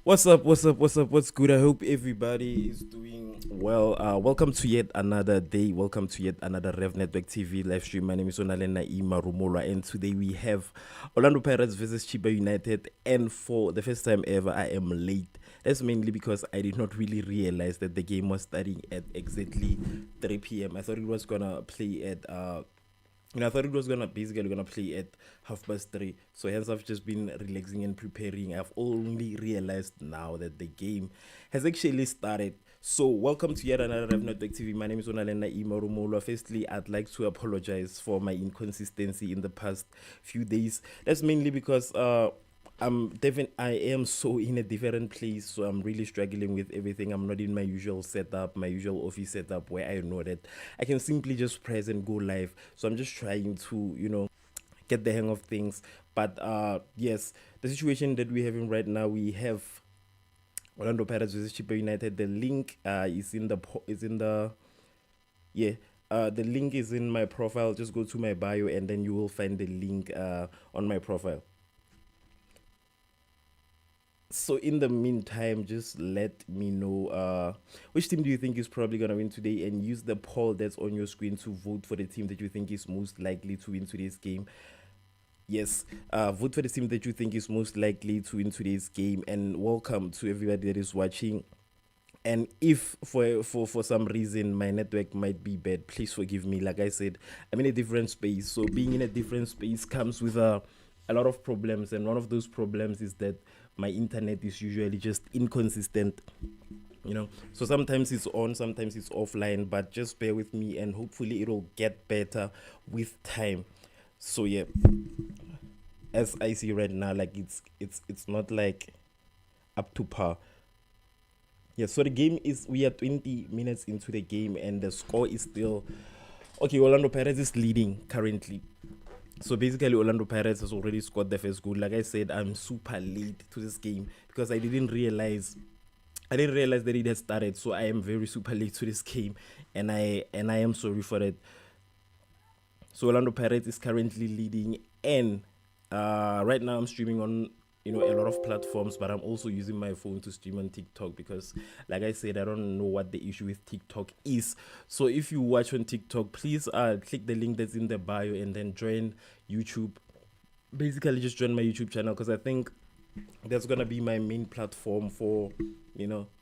What's up? What's up? What's up? What's good? I hope everybody is doing well. Welcome to yet another day. Welcome to yet another Rev Network TV live stream. My name is Onalena Ima Rumola, and today we have Orlando Pirates versus Chippa United. And for the first time ever, I am late. That's mainly because I did not really realize that the game was starting at exactly 3 p.m. I thought it was gonna play at I thought it was gonna play at 3:30. So hence I've just been relaxing and preparing. I've only realized now that the game has actually started. So welcome to yet another Rev Network TV. My name is Onalena Imarumolo. Firstly, I'd like to apologize for my inconsistency in the past few days. That's mainly because I am so in a different place, so I'm really struggling with everything. I'm not in my usual setup, my usual office setup where I know that I can simply just press and go live. So I'm just trying to, get the hang of things. But yes, the situation that we're having right now, we have Orlando Pirates versus Chippa United. The link yeah. The link is in my profile. Just go to my bio and then you will find the link on my profile. So in the meantime, just let me know which team do you think is probably gonna win today, and use the poll that's on your screen to vote for the team that you think is most likely to win today's game. Yes, vote for the team that you think is most likely to win today's game, and welcome to everybody that is watching. And if for some reason my network might be bad, please forgive me. Like I said, I'm in a different space, so being in a different space comes with a lot of problems, and one of those problems is that my internet is usually just inconsistent. So sometimes it's on, sometimes it's offline, but just bear with me and hopefully it'll get better with time. So yeah, as I see right now, like it's not like up to par. Yeah, so the game is, we are 20 minutes into the game and the score is still okay. Orlando Pirates is leading currently. So basically, Orlando Pirates has already scored the first goal. Like I said, I'm super late to this game because I didn't realize that it had started. So I am very super late to this game, and I am sorry for that. So Orlando Pirates is currently leading, and right now I'm streaming on a lot of platforms, but I'm also using my phone to stream on TikTok because, like I said, I don't know what the issue with TikTok is. So if you watch on TikTok, please click the link that's in the bio and then join YouTube. Basically, just join my YouTube channel because I think that's gonna be my main platform for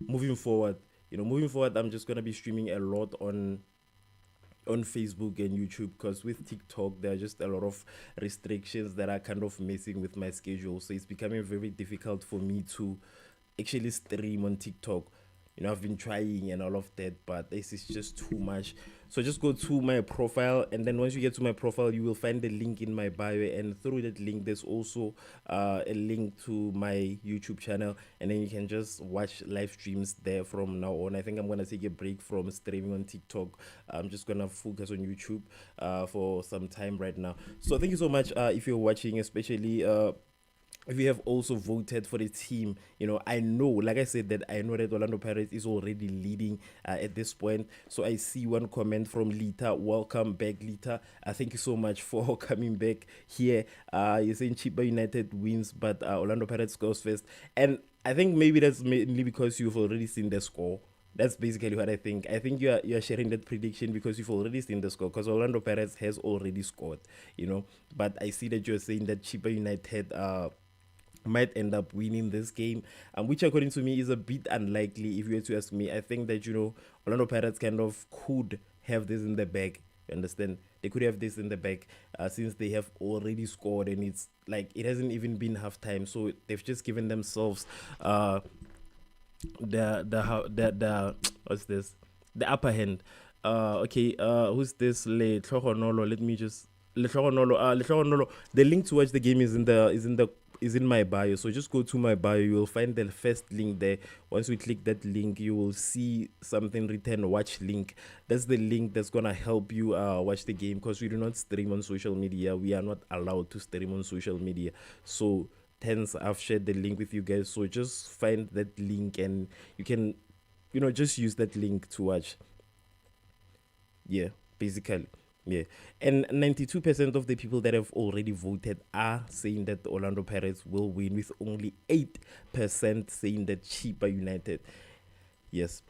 moving forward. Moving forward, I'm just gonna be streaming a lot on Facebook and YouTube, because with TikTok there are just a lot of restrictions that are kind of messing with my schedule. So it's becoming very difficult for me to actually stream on TikTok. I've been trying and all of that, but this is just too much. So just go to my profile, and then once you get to my profile, you will find the link in my bio, and through that link, there's also a link to my YouTube channel, and then you can just watch live streams there from now on. I think I'm gonna take a break from streaming on TikTok. I'm just gonna focus on YouTube for some time right now. So thank you so much if you're watching, especially if you have also voted for the team. I know, like I said, that I know that Orlando Pirates is already leading at this point. So I see one comment from Lita. Welcome back, Lita. Thank you so much for coming back here. You're saying Chippa United wins, but Orlando Pirates goes first. And I think maybe that's mainly because you've already seen the score. That's basically what I think. I think you are sharing that prediction because you've already seen the score. Because Orlando Pirates has already scored, But I see that you're saying that Chippa United might end up winning this game, which according to me is a bit unlikely if you were to ask me. I think that Orlando Pirates kind of could have this in the bag. You understand? They could have this in the bag since they have already scored, and it's like it hasn't even been half time, so they've just given themselves the what's this, the upper hand. Okay, who's this? Le Tlhogonolo. Let me just Le Tlhogonolo. The link to watch the game is in my bio. So just go to my bio. You will find the first link there. Once you click that link, you will see something written watch link. That's the link that's gonna help you watch the game, because we do not stream on social media. We are not allowed to stream on social media. So hence I've shared the link with you guys. So just find that link and you can just use that link to watch. Yeah, basically. Yeah, and 92% of the people that have already voted are saying that the Orlando Pirates will win, with only 8% saying that Chippa United. Yes.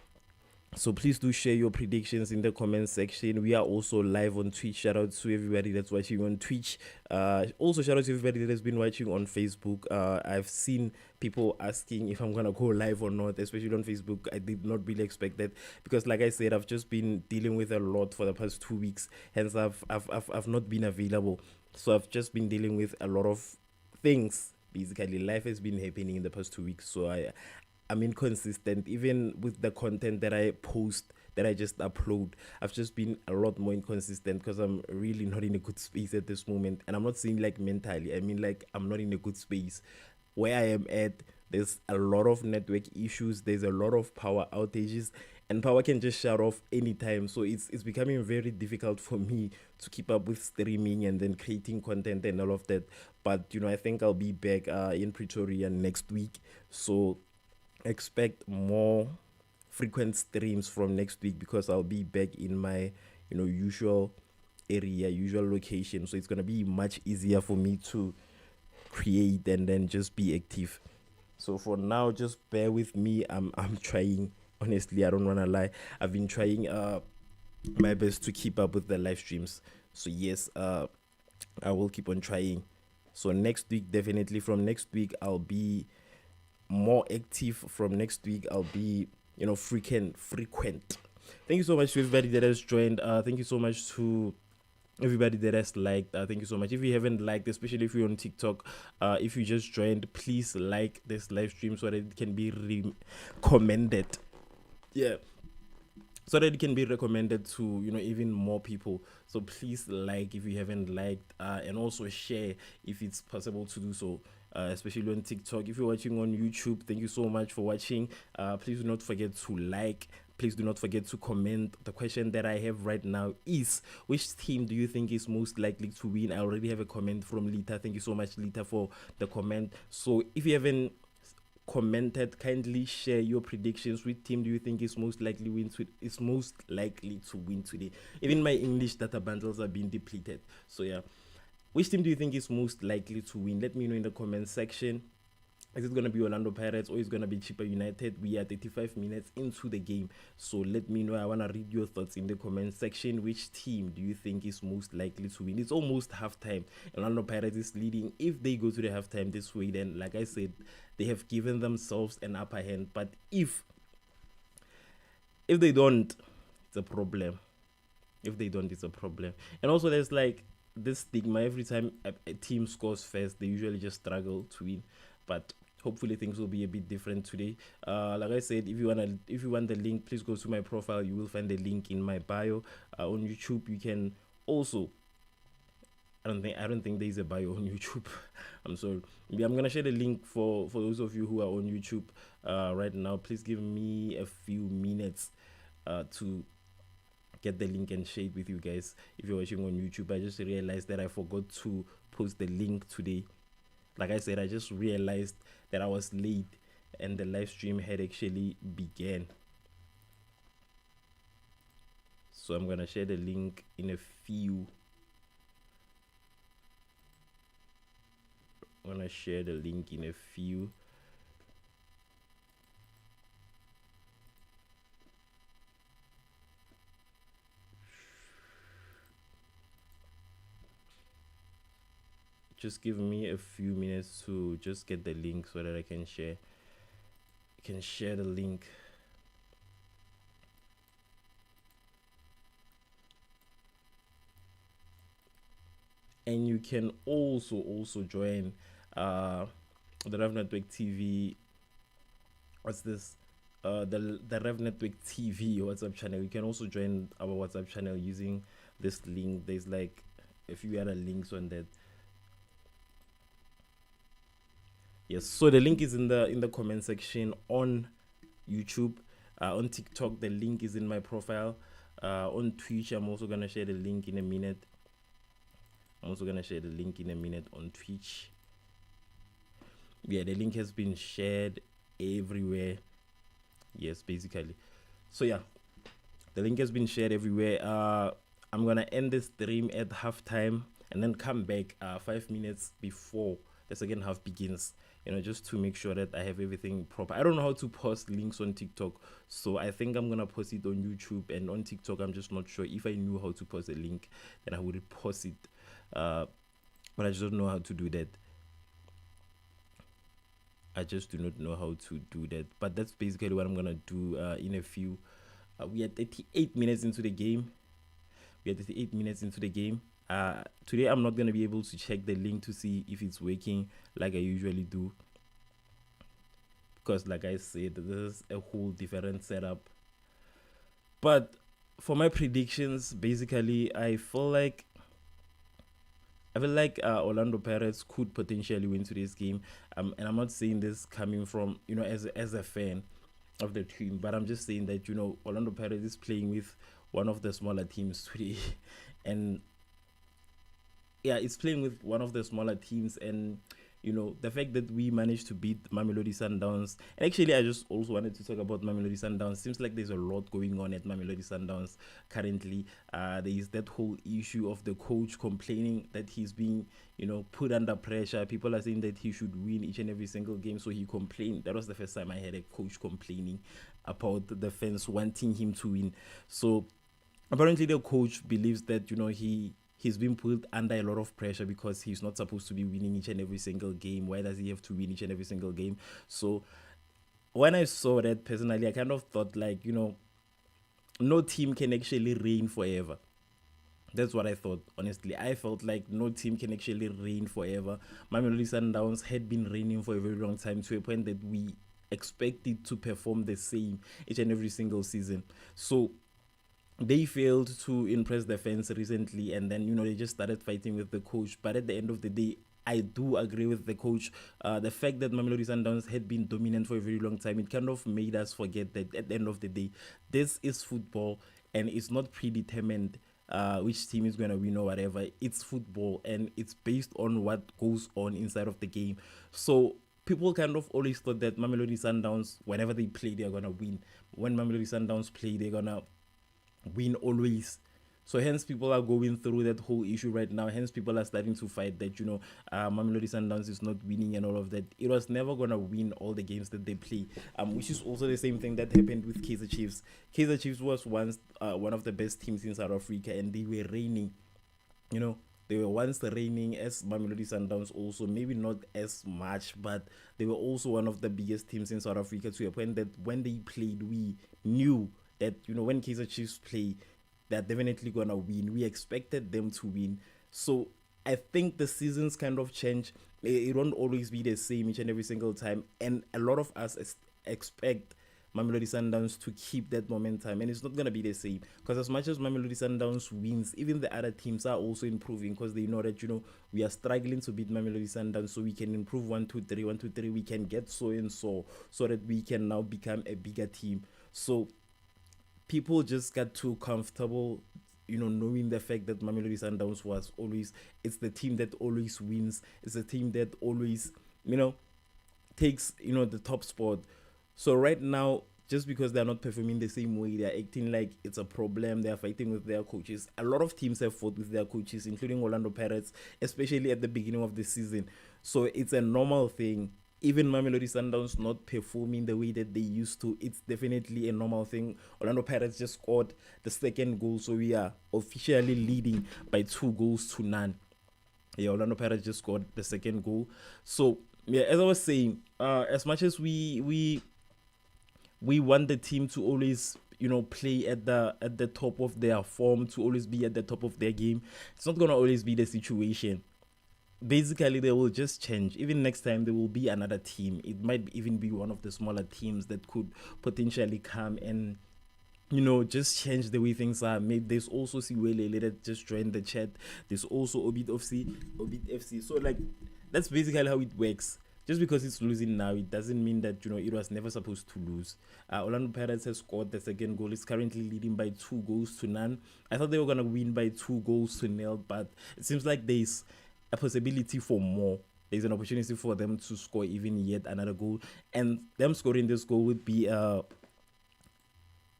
So please do share your predictions in the comment section. We are also live on Twitch. Shout out to everybody that's watching on Twitch. Also shout out to everybody that has been watching on Facebook. I've seen people asking if I'm gonna go live or not, especially on Facebook. I did not really expect that because, like I said, I've just been dealing with a lot for the past 2 weeks. Hence, I've not been available. So I've just been dealing with a lot of things. Basically, life has been happening in the past 2 weeks. So I'm inconsistent, even with the content that I post, that I just upload. I've just been a lot more inconsistent because I'm really not in a good space at this moment. And I'm not saying like mentally, I mean like I'm not in a good space. Where I am at, there's a lot of network issues, there's a lot of power outages, and power can just shut off anytime. So it's becoming very difficult for me to keep up with streaming and then creating content and all of that. But I think I'll be back in Pretoria next week. So expect more frequent streams from next week because I'll be back in my usual area, usual location. So it's gonna be much easier for me to create and then just be active. So for now, just bear with me. I'm trying. Honestly, I don't wanna lie. I've been trying my best to keep up with the live streams. So yes, I will keep on trying. So next week, definitely from next week, I'll be more active. From next week, I'll be frequent. Thank you so much to everybody that has joined. Thank you so much to everybody that has liked. Thank you so much. If you haven't liked, especially if you're on TikTok, if you just joined, please like this live stream so that it can be recommended. Yeah, so that it can be recommended to even more people. So please like if you haven't liked, and also share if it's possible to do so, especially on TikTok. If you're watching on YouTube, thank you so much for watching. Please do not forget to like. Please do not forget to comment. The question that I have right now is, which team do you think is most likely to win? I already have a comment from Lita. Thank you so much, Lita, for the comment. So if you haven't commented, kindly share your predictions. Which team do you think is most likely to win today? Even my English data bundles are being depleted. So yeah, which team do you think is most likely to win? Let me know in the comment section. Is it going to be Orlando Pirates or is it going to be Chippa United? We are 35 minutes into the game. So let me know. I want to read your thoughts in the comment section. Which team do you think is most likely to win? It's almost halftime. Orlando Pirates is leading. If they go to the halftime this way, then like I said, they have given themselves an upper hand. But if they don't, it's a problem. If they don't, it's a problem. And also there's like this stigma. Every time a team scores first, they usually just struggle to win. But hopefully things will be a bit different today. Like I said, if you want the link, please go to my profile. You will find the link in my bio. On YouTube, you can also. I don't think there's a bio on YouTube. I'm sorry. I'm gonna share the link for those of you who are on YouTube right now. Please give me a few minutes to get the link and share it with you guys. If you're watching on YouTube, I just realized that I forgot to post the link today. Like I said, I just realized that I was late and the live stream had actually began. So I'm going to share the link in a few. Just give me a few minutes to just get the link so that I can share the link. And you can also join the Rev Network TV. What's this? The Rev Network TV WhatsApp channel. You can also join our WhatsApp channel using this link. There's like a few other links on that. Yes, so the link is in the comment section on YouTube. On TikTok, the link is in my profile. On Twitch, I'm also gonna share the link in a minute. On Twitch. Yeah, the link has been shared everywhere. Yes, basically. So yeah, the link has been shared everywhere. I'm gonna end the stream at halftime and then come back 5 minutes before the second half begins. Just to make sure that I have everything proper. I don't know how to post links on TikTok, so I think I'm gonna post it on YouTube and on TikTok. I'm just not sure. If I knew how to post a link, then I would post it. But I just don't know how to do that. I just do not know how to do that. But that's basically what I'm gonna do in a few. We are 38 minutes into the game. Today I'm not gonna be able to check the link to see if it's working like I usually do, because like I said, this is a whole different setup. But for my predictions, basically I feel like Orlando Pirates could potentially win today's game. And I'm not saying this coming from as a fan of the team, but I'm just saying that Orlando Pirates is playing with one of the smaller teams today, and yeah, it's playing with one of the smaller teams, and the fact that we managed to beat Mamelodi Sundowns. And actually, I just also wanted to talk about Mamelodi Sundowns. Seems like there's a lot going on at Mamelodi Sundowns currently. There is that whole issue of the coach complaining that he's being put under pressure. People are saying that he should win each and every single game, so he complained. That was the first time I had a coach complaining about the fans wanting him to win. So apparently the coach believes that he's been put under a lot of pressure because he's not supposed to be winning each and every single game. Why does he have to win each and every single game? So when I saw that, personally, I kind of thought like, no team can actually reign forever. That's what I thought, honestly. I felt like no team can actually reign forever. Mamelodi Sundowns had been reigning for a very long time, to a point that we expect it to perform the same each and every single season. So they failed to impress the fans recently, and then they just started fighting with the coach. But at the end of the day, I do agree with the coach. The fact that Mamelodi Sundowns had been dominant for a very long time, it kind of made us forget that at the end of the day, this is football, and it's not predetermined which team is going to win or whatever. It's football, and it's based on what goes on inside of the game. So people kind of always thought that Mamelodi Sundowns, whenever they play, they're going to win. When Mamelodi Sundowns play, they're going to win always. So hence people are going through that whole issue right now. Hence people are starting to fight that Mamelodi Sundowns is not winning and all of that. It was never gonna win all the games that they play. Which is also the same thing that happened with Kaizer Chiefs. Kaizer Chiefs was once one of the best teams in South Africa, and they were reigning. They were once reigning as Mamelodi Sundowns also, maybe not as much, but they were also one of the biggest teams in South Africa, to a point that when they played, we knew that when Kaizer Chiefs play, they're definitely gonna win. We expected them to win. So I think the seasons kind of change. It won't always be the same each and every single time, and a lot of us expect Mamelodi Sundowns to keep that momentum, and it's not gonna be the same, because as much as Mamelodi Sundowns wins, even the other teams are also improving, because they know that we are struggling to beat Mamelodi Sundowns, so we can improve 1-2-3, 1-2-3. We can get so and so that we can now become a bigger team. So people just got too comfortable, knowing the fact that Mamelodi Sundowns was always, it's the team that always wins. It's the team that always, takes, the top spot. So right now, just because they're not performing the same way, they're acting like it's a problem. They're fighting with their coaches. A lot of teams have fought with their coaches, including Orlando Pirates, especially at the beginning of the season. So it's a normal thing. Even Mamelodi Sundowns not performing the way that they used to, it's definitely a normal thing. Orlando Pirates just scored the second goal, so we are officially leading by 2-0. Yeah, Orlando Pirates just scored the second goal. So yeah, as I was saying, as much as we want the team to always play at the top of their form, to always be at the top of their game, it's not gonna always be the situation. Basically, they will just change. Even next time, there will be another team. It might even be one of the smaller teams that could potentially come and just change the way things are. Maybe there's also Siwele that just joined the chat. There's also Obit FC. So like, that's basically how it works. Just because it's losing now, it doesn't mean that it was never supposed to lose. Orlando Pirates has scored the second goal. It's currently leading by 2-0. I thought they were gonna win by 2-0, but it seems like there's a possibility for more. There's an opportunity for them to score even yet another goal, and them scoring this goal would be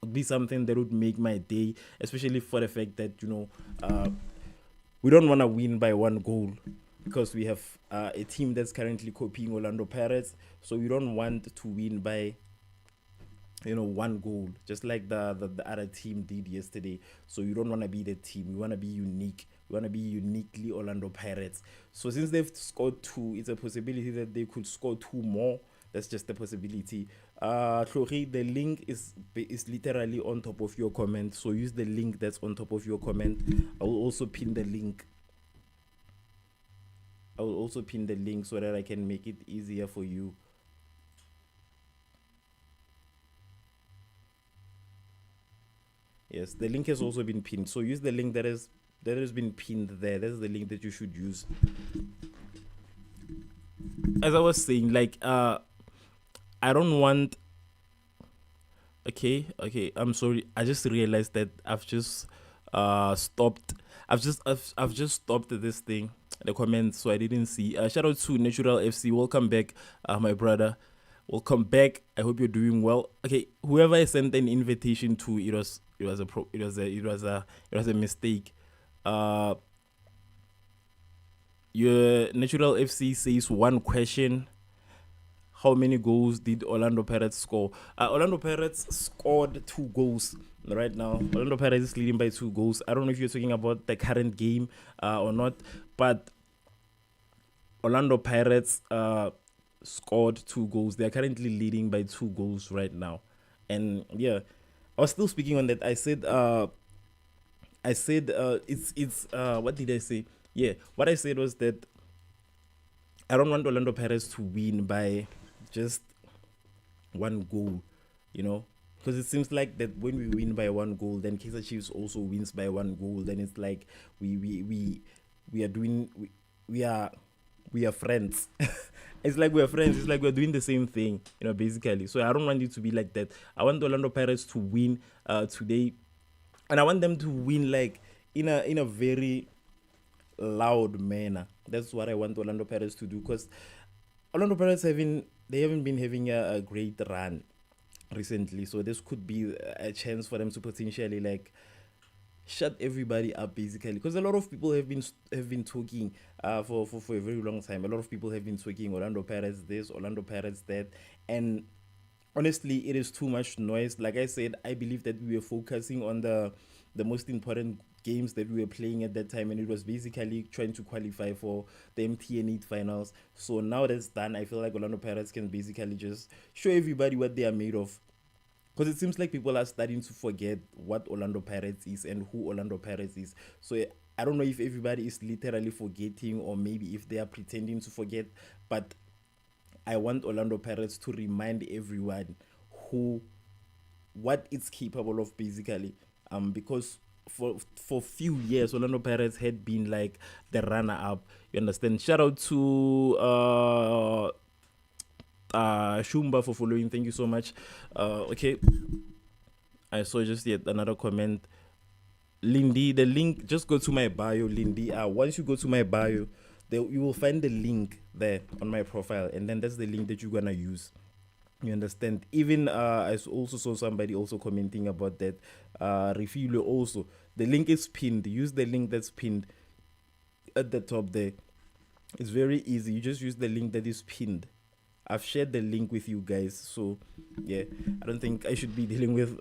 would be something that would make my day, especially for the fact that, we don't want to win by one goal, because we have a team that's currently copying Orlando Pirates. So we don't want to win by, one goal, just like the other team did yesterday. So you don't want to be the team. We want to be unique. We want to be uniquely Orlando Pirates. So since they've scored 2, it's a possibility that they could score 2 more. That's just a possibility. Tlhori, the link is literally on top of your comment. So use the link that's on top of your comment. I will also pin the link. So that I can make it easier for you. Yes, the link has also been pinned. So use the link that has been pinned there. That's the link that you should use. As I was saying, like, I don't want. Okay. I'm sorry. I just realized that I've just stopped. I've just stopped this thing, the comments, so I didn't see. Shout out to Natural FC. Welcome back, my brother. Welcome back. I hope you're doing well. Okay, whoever I sent an invitation to, it was a mistake. Your Natural FC says 1 question. How many goals did Orlando Pirates score? Orlando Pirates scored 2 goals right now. Orlando Pirates is leading by 2 goals. I don't know if you're talking about the current game or not, but Orlando Pirates scored 2 goals. They are currently leading by 2 goals right now. And yeah, I was still speaking on that. I said it's what did I say? Yeah, what I said was that I don't want Orlando Pirates to win by just 1 goal, because it seems like that when we win by 1 goal, then Kaizer Chiefs also wins by 1 goal. Then it's like we are friends. It's like we're friends. It's like we're doing the same thing, basically. So I don't want it to be like that. I want the Orlando Pirates to win today, and I want them to win like in a very loud manner. That's what I want Orlando Pirates to do, because Orlando Pirates haven't been having a great run recently. So this could be a chance for them to potentially like shut everybody up, basically, because a lot of people have been talking for a very long time. A lot of people have been talking Orlando Pirates this, Orlando Pirates that, and honestly, it is too much noise. Like I said, I believe that we were focusing on the most important games that we were playing at that time, and it was basically trying to qualify for the MTN 8 finals. So now that's done, I feel like Orlando Pirates can basically just show everybody what they are made of, because it seems like people are starting to forget what Orlando Pirates is and who Orlando Pirates is. So I don't know if everybody is literally forgetting, or maybe if they are pretending to forget, but I want Orlando Pirates to remind everyone what it's capable of, basically, because for few years Orlando Pirates had been like the runner up, you understand. Shout out to Shumba for following. Thank you so much. Okay, I saw just yet another comment. Lindy, the link, just go to my bio, Lindy. Once you go to my bio, you will find the link there on my profile, and then that's the link that you're gonna use. You understand? Even I also saw somebody also commenting about that. Refilo also. The link is pinned. Use the link that's pinned at the top there. It's very easy. You just use the link that is pinned. I've shared the link with you guys. So yeah, I don't think I should be dealing with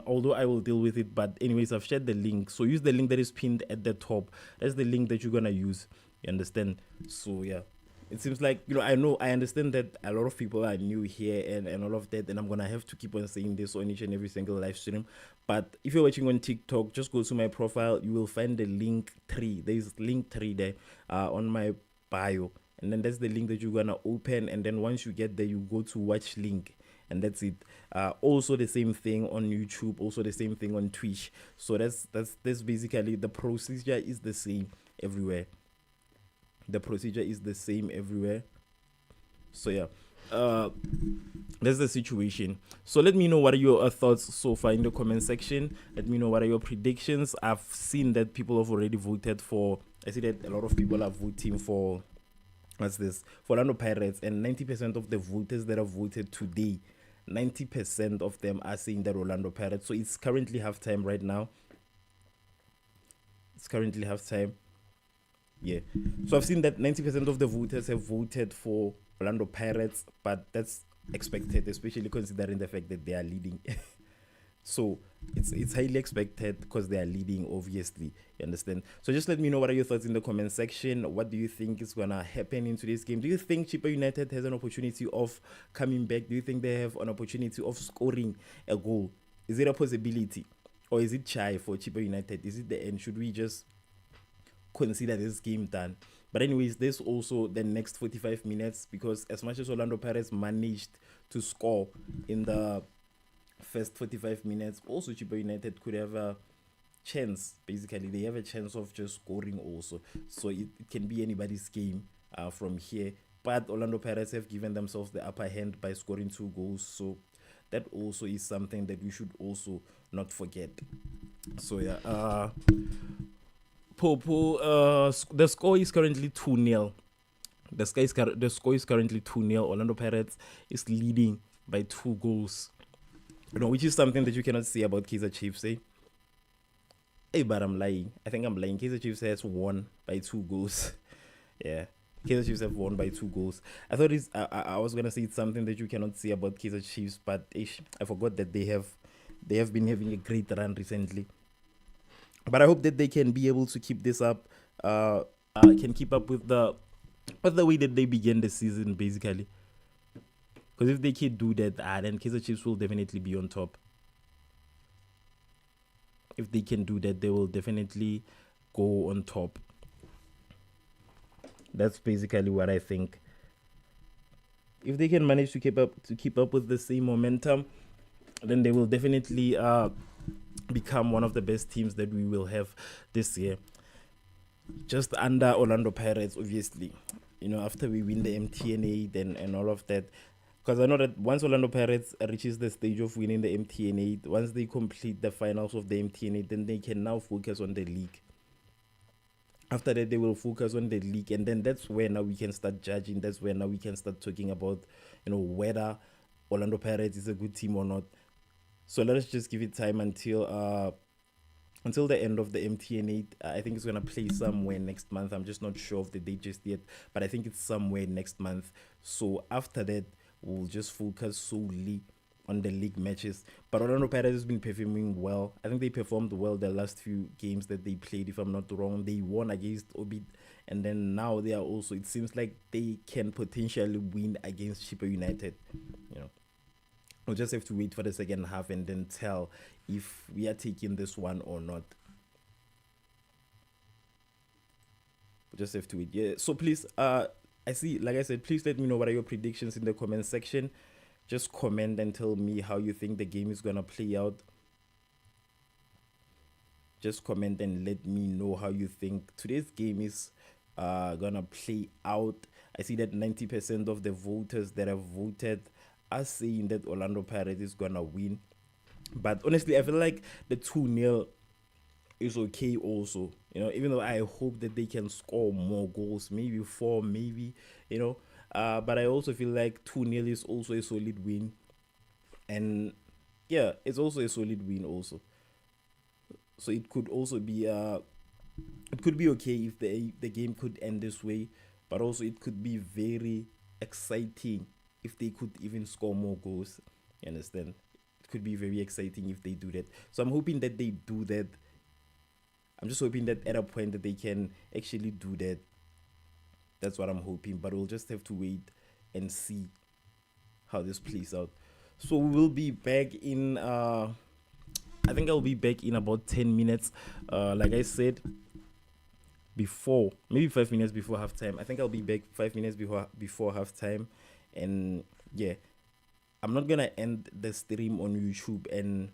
although I will deal with it, but anyways, I've shared the link. So use the link that is pinned at the top. That's the link that you're gonna use. You understand? So yeah, it seems like, I understand that a lot of people are new here and all of that, and I'm gonna have to keep on saying this on each and every single live stream. But if you're watching on TikTok, just go to my profile. You will find the link 3. There's link 3 there on my bio, and then that's the link that you're gonna open. And then once you get there, you go to watch link, and that's it. Also the same thing on YouTube, also the same thing on Twitch. So that's basically, the procedure is the same everywhere. So yeah, that's the situation. So let me know what are your thoughts so far in the comment section. Let me know what are your predictions. I've seen that people have already voted for. I see that a lot of people are voting for, what's this, for Orlando Pirates, and 90% of the voters that have voted today 90% of them are saying that Orlando Pirates. So it's currently halftime right now. It's currently halftime. Yeah. So I've seen that 90% of the voters have voted for Orlando Pirates, but that's expected, especially considering the fact that they are leading. So it's highly expected because they are leading, obviously. You understand? So just let me know what are your thoughts in the comment section. What do you think is gonna happen in today's game? Do you think Chippa United has an opportunity of coming back? Do you think they have an opportunity of scoring a goal? Is it a possibility? Or is it shy for Chippa United? Is it the end? Should we just consider this game done? But anyways, there's also the next 45 minutes, because as much as Orlando Pirates managed to score in the first 45 minutes, also Chippa United could have a chance. Basically, they have a chance of just scoring also. So it can be anybody's game from here. But Orlando Pirates have given themselves the upper hand by scoring 2 goals. So that also is something that we should also not forget. So yeah, the score is currently 2-0. The score is currently 2-0. Orlando Pirates is leading by 2 goals. You know, which is something that you cannot say about Kaizer Chiefs, eh? Hey, but I'm lying. I think I'm lying. Kaizer Chiefs has won by 2 goals. Yeah. Kaizer Chiefs have won by 2 goals. I thought I was gonna say it's something that you cannot say about Kaizer Chiefs, but I forgot that they have been having a great run recently. But I hope that they can be able to keep this up. Can keep up with the way that they began the season, basically. Because if they can do that, then Kaizer Chiefs will definitely be on top. If they can do that, they will definitely go on top. That's basically what I think. If they can manage to keep up with the same momentum, then they will definitely become one of the best teams that we will have this year. Just under Orlando Pirates, obviously. You know, after we win the MTN8 and all of that. Because I know that once Orlando Pirates reaches the stage of winning the MTN8, once they complete the finals of the MTN8, then they can now focus on the league. After that, they will focus on the league, and then that's where now we can start judging. That's where now we can start talking about, you know, whether Orlando Pirates is a good team or not. So let us just give it time until the end of the MTN8. I think it's gonna play somewhere next month. I'm just not sure of the date just yet, but I think it's somewhere next month. So after that, we'll just focus solely on the league matches. But Orlando Pirates has been performing well. I think they performed well the last few games that they played, if I'm not wrong. They won against Obit, and then now they are also, it seems like they can potentially win against Chippa United. You know, we'll just have to wait for the second half and then tell if we are taking this one or not. We'll just have to wait. Yeah. So please, I see, like I said, please let me know what are your predictions in the comment section. Just comment and tell me how you think the game is going to play out. Just comment and let me know how you think today's game is going to play out. I see that 90% of the voters that have voted are saying that Orlando Pirates is going to win. But honestly, I feel like the 2-0 is okay also. You know, even though I hope that they can score more goals, maybe 4, maybe, you know. But I also feel like 2-0 is also a solid win. And yeah, it's also a solid win also. So it could also be it could be okay if the game could end this way, but also it could be very exciting if they could even score more goals. You understand? It could be very exciting if they do that. So I'm hoping that they do that. I'm just hoping that at a point that they can actually do that. That's what I'm hoping, but we'll just have to wait and see how this plays out. So we will be back in I think I'll be back in about 10 minutes. Like I said before, maybe 5 minutes before halftime. I think I'll be back 5 minutes before halftime. And yeah, I'm not gonna end the stream on YouTube and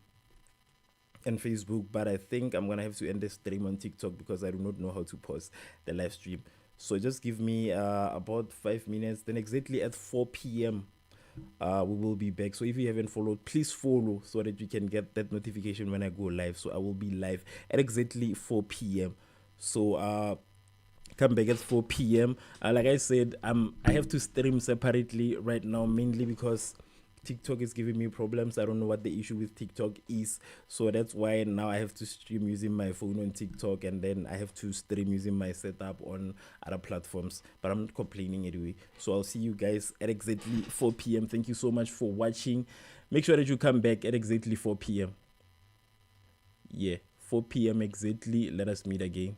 Facebook, but I think I'm gonna have to end the stream on TikTok because I do not know how to pause the live stream. So just give me about 5 minutes. Then exactly at 4 p.m. We will be back. So if you haven't followed, please follow so that you can get that notification when I go live. So I will be live at exactly 4 p.m. So come back at 4 p.m. Like I said, I have to stream separately right now, mainly because TikTok is giving me problems. I don't know what the issue with TikTok is. So that's why now I have to stream using my phone on TikTok, and then I have to stream using my setup on other platforms. But I'm not complaining anyway. So I'll see you guys at exactly 4 p.m. Thank you so much for watching. Make sure that you come back at exactly 4 p.m. Yeah, 4 p.m. exactly. Let us meet again.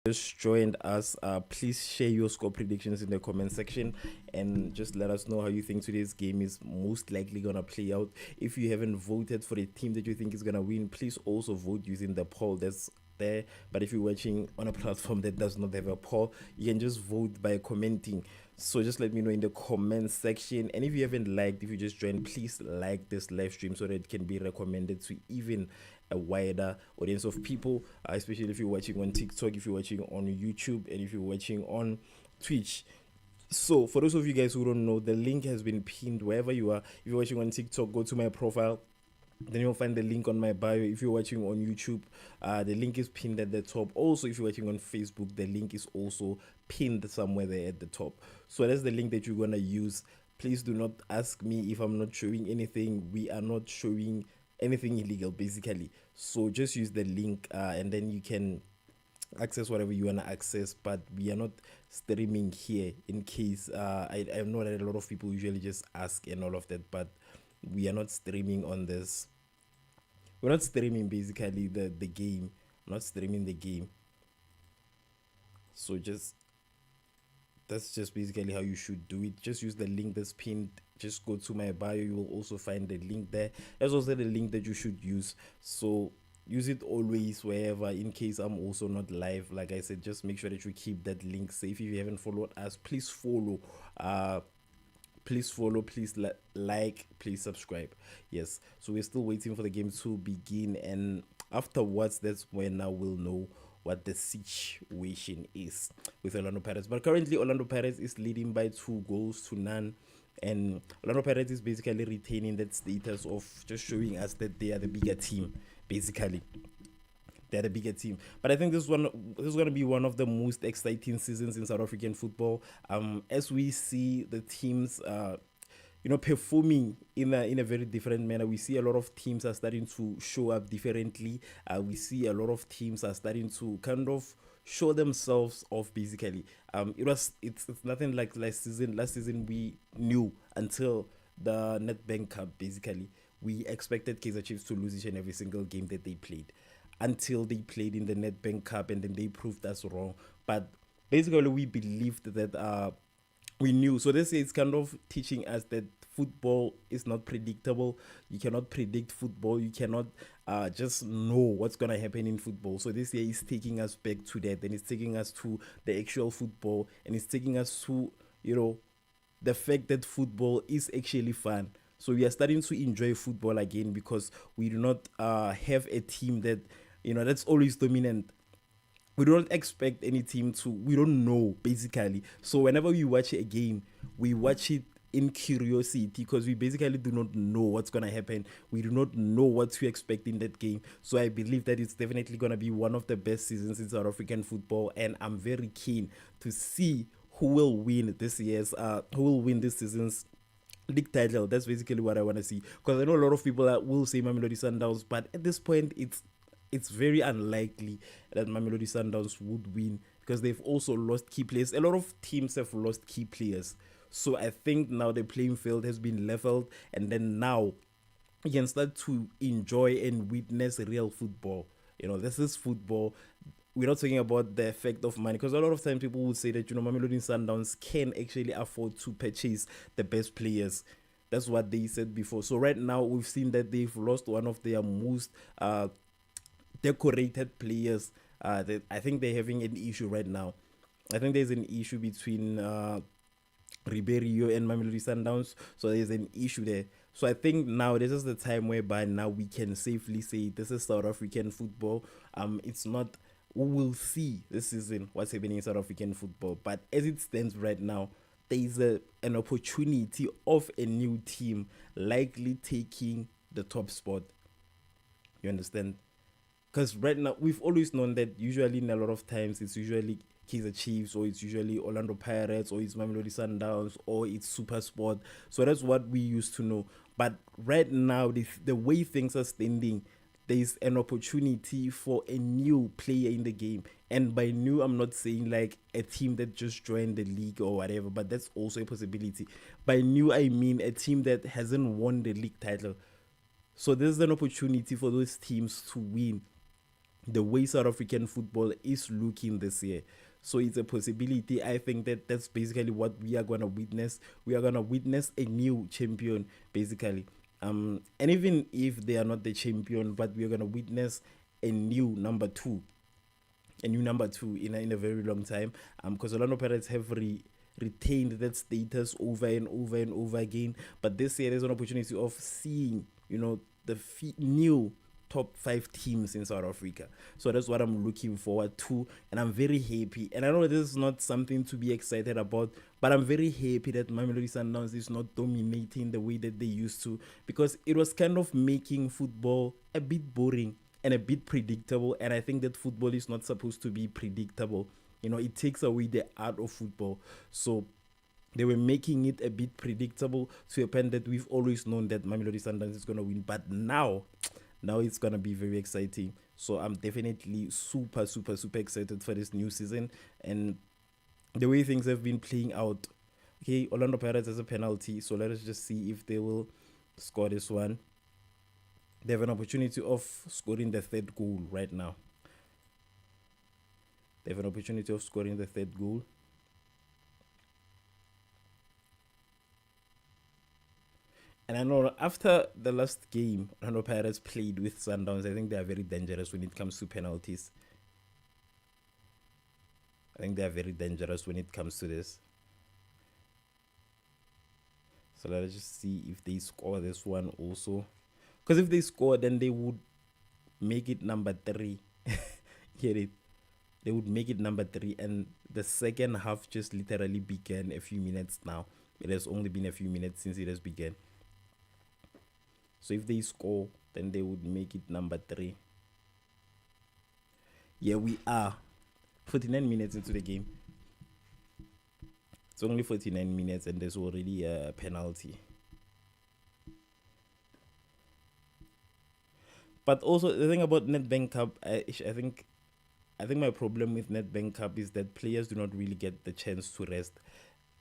just joined us, please share your score predictions in the comment section and just let us know how you think today's game is most likely gonna play out. If you haven't voted for a team that you think is gonna win, please also vote using the poll that's there. But if you're watching on a platform that does not have a poll, you can just vote by commenting. So just let me know in the comment section. And if you haven't liked, if you just joined, please like this live stream so that it can be recommended to even a wider audience of people, especially if you're watching on TikTok, if you're watching on YouTube, and if you're watching on Twitch. So for those of you guys who don't know, the link has been pinned wherever you are. If you're watching on TikTok, go to my profile, then you'll find the link on my bio. If you're watching on YouTube, the link is pinned at the top. Also, if you're watching on Facebook, the link is also pinned somewhere there at the top. So that's the link that you're gonna use. Please do not ask me if I'm not showing anything. We are not showing anything illegal basically. So just use the link, and then you can access whatever you want to access, but we are not streaming here in case I know that a lot of people usually just ask and all of that, but we are not streaming on this. We're not streaming basically the game. I'm not streaming the game. So just that's just basically how you should do it. Just use the link that's pinned. Just go to my bio, you will also find the link there. There's also the link that you should use. So use it always wherever, in case I'm also not live. Like I said, just make sure that you keep that link safe. If you haven't followed us, please follow. Please follow, please like, please subscribe. Yes, so we're still waiting for the game to begin, and afterwards that's when I will know what the situation is with Orlando Pirates. But currently Orlando Pirates is leading by 2 goals to none, and Orlando Pirates is basically retaining that status of just showing us that they are the bigger team basically. They're the bigger team. But I think this is going to be one of the most exciting seasons in South African football. As we see the teams performing in a very different manner. We see a lot of teams are starting to show up differently. We see a lot of teams are starting to kind of show themselves off basically. It's nothing like last season. Last season we knew until the Nedbank Cup basically. We expected Kaizer Chiefs to lose each and every single game that they played, until they played in the Nedbank Cup, and then they proved us wrong. But basically we believed that we knew. So this is kind of teaching us that football is not predictable. You cannot predict football. You cannot just know what's going to happen in football. So this year is taking us back to that, and it's taking us to the actual football, and it's taking us to, the fact that football is actually fun. So we are starting to enjoy football again, because we do not have a team that, that's always dominant. We don't expect any team to, we don't know basically. So whenever we watch a game, we watch it in curiosity, because we basically do not know what's going to happen. We do not know what to expect in that game. So I believe that it's definitely going to be one of the best seasons in South African football, and I'm very keen to see who will win this season's league title. That's basically what I want to see, because I know a lot of people that will say Mamelodi Sundowns, but at this point it's very unlikely that Mamelodi Sundowns would win, because they've also lost key players. A lot of teams have lost key players. So I think now the playing field has been leveled, and then now you can start to enjoy and witness real football. This is football. We're not talking about the effect of money, because a lot of times people would say that, Mamelodi Sundowns can actually afford to purchase the best players. That's what they said before. So right now we've seen that they've lost one of their most decorated players. I think they're having an issue right now. I think there's an issue between Ribeiro and Mamelodi Sundowns. So there's an issue there. So I think now this is the time whereby now we can safely say this is South African football. It's not, we will see this season what's happening in South African football. But as it stands right now, there is an opportunity of a new team likely taking the top spot. You understand? Because right now, we've always known that usually in a lot of times, it's usually Kaizer Chiefs, or it's usually Orlando Pirates, or it's Mamelodi Sundowns, or it's Super Sport. So that's what we used to know. But right now, the way things are standing, there's an opportunity for a new player in the game. And by new, I'm not saying like a team that just joined the league or whatever, but that's also a possibility. By new, I mean a team that hasn't won the league title. So there's an opportunity for those teams to win. the way South African football is looking this year. So it's a possibility. I think that that's basically what we are gonna witness. We are gonna witness a new champion, basically. And even if they are not the champion, but we are gonna witness a new number two, in a very long time. Because Orlando Pirates have retained that status over and over and over again. But this year there's an opportunity of seeing, the new top 5 teams in South Africa. So that's what I'm looking forward to, and I'm very happy. And I know this is not something to be excited about, but I'm very happy that Mamelodi Sundowns is not dominating the way that they used to, because it was kind of making football a bit boring and a bit predictable. And I think that football is not supposed to be predictable. It takes away the art of football. So they were making it a bit predictable to a point that we've always known that Mamelodi Sundowns is going to win. But now it's going to be very exciting. So I'm definitely super, super, super excited for this new season. And the way things have been playing out. Okay, Orlando Pirates has a penalty. So let us just see if they will score this one. They have an opportunity of scoring the third goal right now. They have an opportunity of scoring the third goal. And I know after the last game Orlando Pirates played with Sundowns, I think they are very dangerous when it comes to penalties. I think they are very dangerous when it comes to this. So let's just see if they score this one also. Because if they score, then they would make it number 3. Get it? They would make it number 3. And the second half just literally began a few minutes now. It has only been a few minutes since it has begun. So if they score, then they would make it number 3. Yeah, we are 49 minutes into the game. It's only 49 minutes and there's already a penalty. But also the thing about Nedbank Cup, I think my problem with Nedbank Cup is that players do not really get the chance to rest,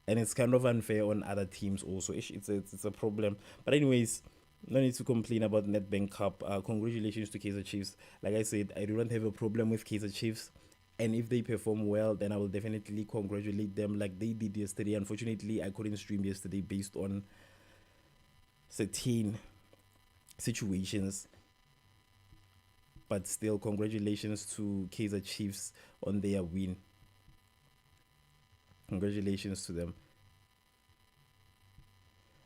and it's kind of unfair on other teams also. It's a problem. But anyways, no need to complain about Nedbank Cup. Congratulations to Kaizer Chiefs. Like I said, I do not have a problem with Kaizer Chiefs, and if they perform well, then I will definitely congratulate them like they did yesterday. Unfortunately, I couldn't stream yesterday based on certain situations. But still, congratulations to Kaizer Chiefs on their win. Congratulations to them.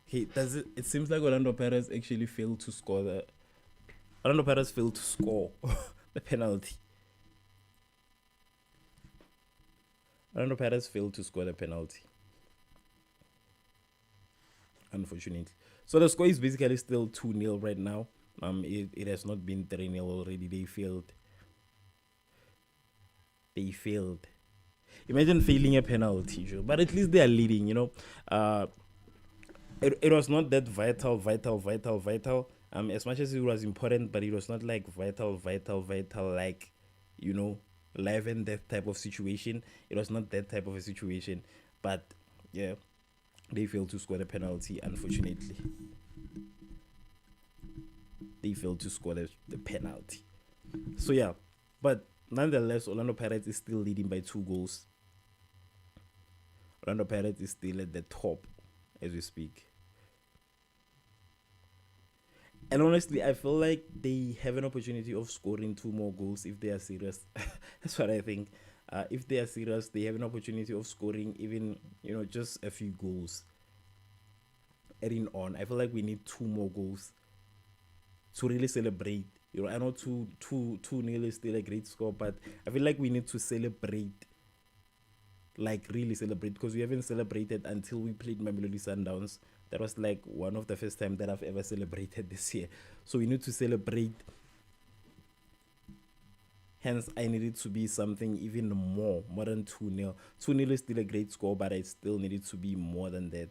Hey, it seems like Orlando Pirates actually failed to score Orlando Pirates failed to score the penalty. Orlando Pirates failed to score the penalty. Unfortunately. So the score is basically still 2-0 right now. It has not been 3-0 already. They failed. Imagine failing a penalty, but at least they are leading. It was not that vital. As much as it was important, but it was not like vital, like, life and death type of situation. It was not that type of a situation. But yeah, they failed to score the penalty, unfortunately. They failed to score the penalty. So yeah, but nonetheless, Orlando Pirates is still leading by 2 goals. Orlando Pirates is still at the top as we speak. And honestly, I feel like they have an opportunity of scoring 2 more goals if they are serious. That's what I think. If they are serious, they have an opportunity of scoring even, just a few goals. Adding on, I feel like we need 2 more goals to really celebrate. I know 2-0 is still a great score, but I feel like we need to celebrate, like really celebrate, because we haven't celebrated until we played Mamelodi Sundowns. That was like one of the first time that I've ever celebrated this year. So we need to celebrate. Hence, I needed to be something even more than 2-0. 2-0 is still a great score, but I still needed to be more than that.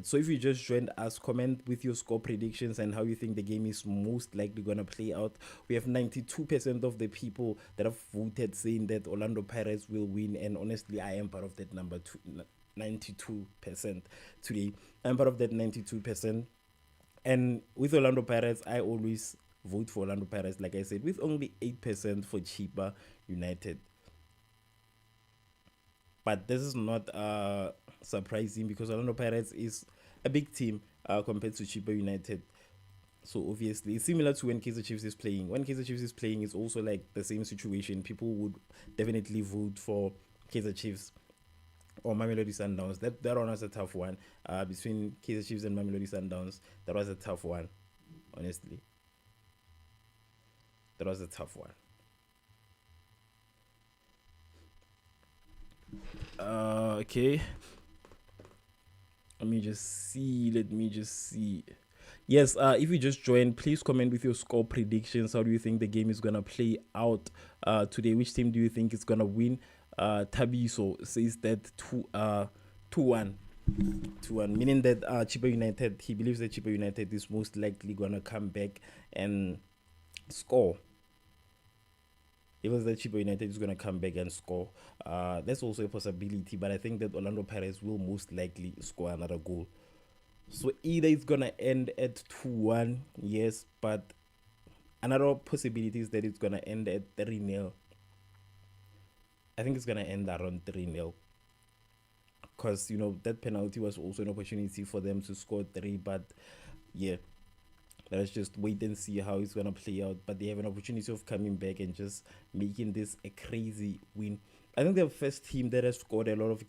So if you just joined us, comment with your score predictions and how you think the game is most likely going to play out. We have 92% of the people that have voted saying that Orlando Pirates will win, and honestly, I am part of that number 92% today. I'm part of that 92%. And with Orlando Pirates, I always vote for Orlando Pirates, like I said, with only 8% for Chippa United. But this is not surprising because Orlando Pirates is a big team compared to Chippa United. So obviously, it's similar to when Kaizer Chiefs is playing. When Kaizer Chiefs is playing, it's also like the same situation. People would definitely vote for Kaizer Chiefs or Mamelodi Sundowns. That one was a tough one. Between Kaizer Chiefs and Mamelodi Sundowns, that was a tough one. Honestly, that was a tough one. Okay. Let me just see. Let me just see. Yes, if you just joined, please comment with your score predictions. How do you think the game is gonna play out today? Which team do you think is gonna win? Tabiso says that 2-1. 2-1, meaning that Chippa United, he believes that Chippa United is most likely gonna come back and score. He believes that Chippa United is gonna come back and score. That's also a possibility, but I think that Orlando Pirates will most likely score another goal. So either it's gonna end at 2-1, yes, but another possibility is that it's gonna end at 3-0. I think it's gonna end around 3-0. Because that penalty was also an opportunity for them to score 3, but yeah, let's just wait and see how it's gonna play out. But they have an opportunity of coming back and just making this a crazy win. I think the first team that has scored a lot of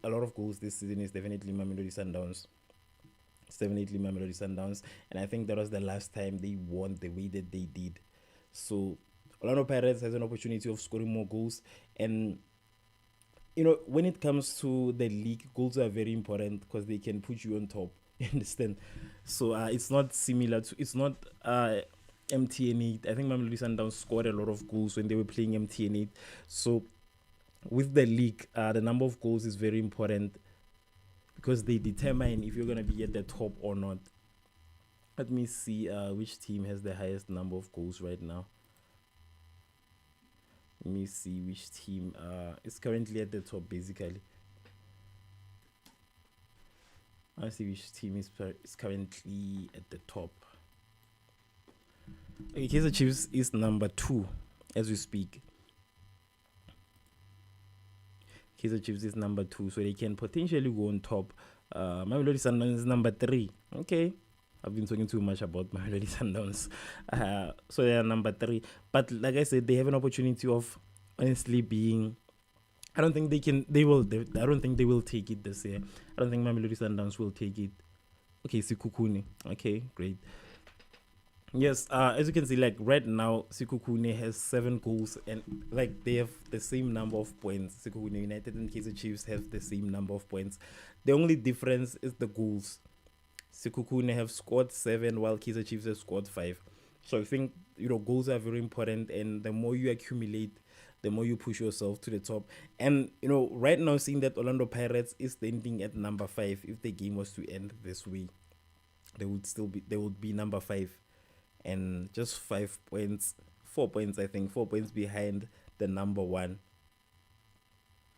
a lot of goals this season is definitely Mamelodi Sundowns. It's definitely Mamelodi Sundowns, and I think that was the last time they won the way that they did. So Orlando Pirates has an opportunity of scoring more goals, and when it comes to the league, goals are very important because they can put you on top. You understand? So it's not similar to MTN8. I think Mamelodi Sundowns scored a lot of goals when they were playing MTN8. So with the league, the number of goals is very important because they determine if you're gonna be at the top or not. Let me see which team has the highest number of goals right now. Let me see which team is currently at the top, basically. I see which team is currently at the top. Okay, Kaizer Chiefs is number 2 as we speak. Kaizer Chiefs is number 2, so they can potentially go on top. Mamelodi Sundowns is number 3. Okay, I've been talking too much about Mamelodi Sundowns. So they are number 3. But like I said, they have an opportunity of honestly being. I don't think they can. They will. I don't think they will take it this year. I don't think Mamelodi Sundowns will take it. Okay, Sikukuni. Okay, great. Yes, as you can see, like right now, Sikukuni has 7 goals, and like they have the same number of points. Sikukuni United and Kaizer Chiefs have the same number of points. The only difference is the goals. Sikukuni have scored 7, while Kaizer Chiefs have scored 5. So I think goals are very important, and the more you accumulate, the more you push yourself to the top. And right now, seeing that Orlando Pirates is standing at number 5, if the game was to end this way, they would be number 5. And just 5 points, 4 points, I think, 4 points behind the number 1.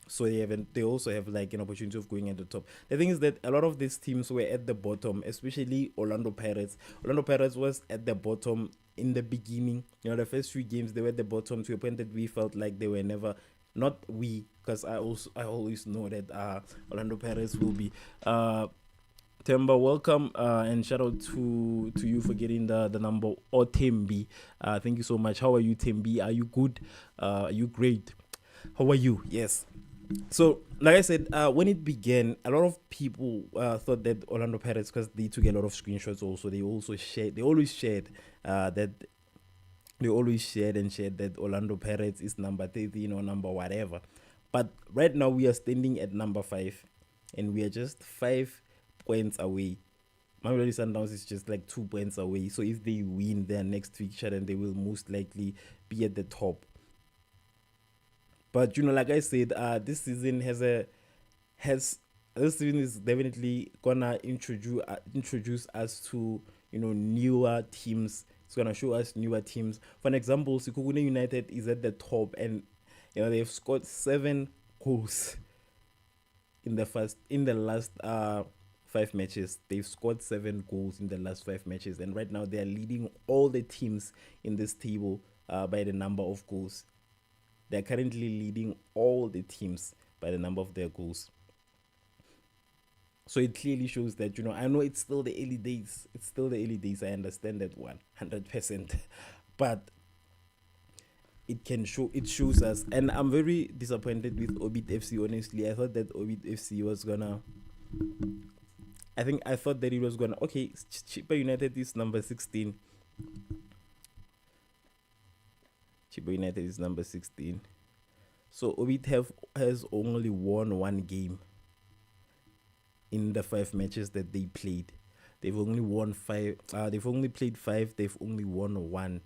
So they also have like an opportunity of going at the top. The thing is that a lot of these teams were at the bottom, especially Orlando Pirates. Orlando Pirates was at the bottom in the beginning. The first few games they were at the bottom to a point that we felt like they were never. Not we, because I always know that Orlando Pirates will be. Temba, welcome and shout out to you for getting the number, or Tembi. Thank you so much. How are you, Tembi? Are you good? Are you great? How are you? Yes. So, like I said, when it began, a lot of people thought that Orlando Pirates, because they took a lot of screenshots also, they always shared that Orlando Pirates is number 13 or number whatever. But right now we are standing at number 5, and we are just 5 points away. Mamelodi Sundowns is just like 2 points away. So if they win their next fixture, then they will most likely be at the top. But like I said, this season this season is definitely gonna introduce us to newer teams. It's gonna show us newer teams. For an example, Sikukune United is at the top, and they've scored 7 goals in the last 5 matches. They've scored 7 goals in the last 5 matches, and right now they are leading all the teams in this table by the number of goals. They're currently leading all the teams by the number of their goals. So it clearly shows that, I know it's still the early days. It's still the early days. I understand that 100%. But it shows us. And I'm very disappointed with Obit FC, honestly. I thought that Obit FC was gonna I thought that it was gonna okay, Chippa United is number 16. Chippa United is number 16. So Obit has only won 1 game in the 5 matches that they played. They've only won 5. They've only played 5. They've only won 1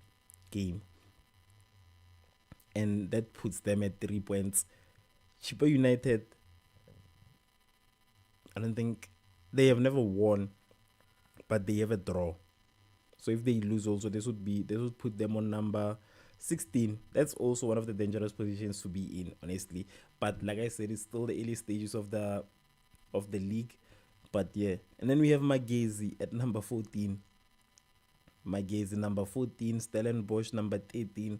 game, and that puts them at 3 points. Chippa United, I don't think they have never won, but they have a draw. So if they lose, also this would put them on number 16. That's also one of the dangerous positions to be in, honestly. But like I said, it's still the early stages of the league. But yeah, and then we have Magezi at number 14. Magezi number 14, Stellenbosch number 13,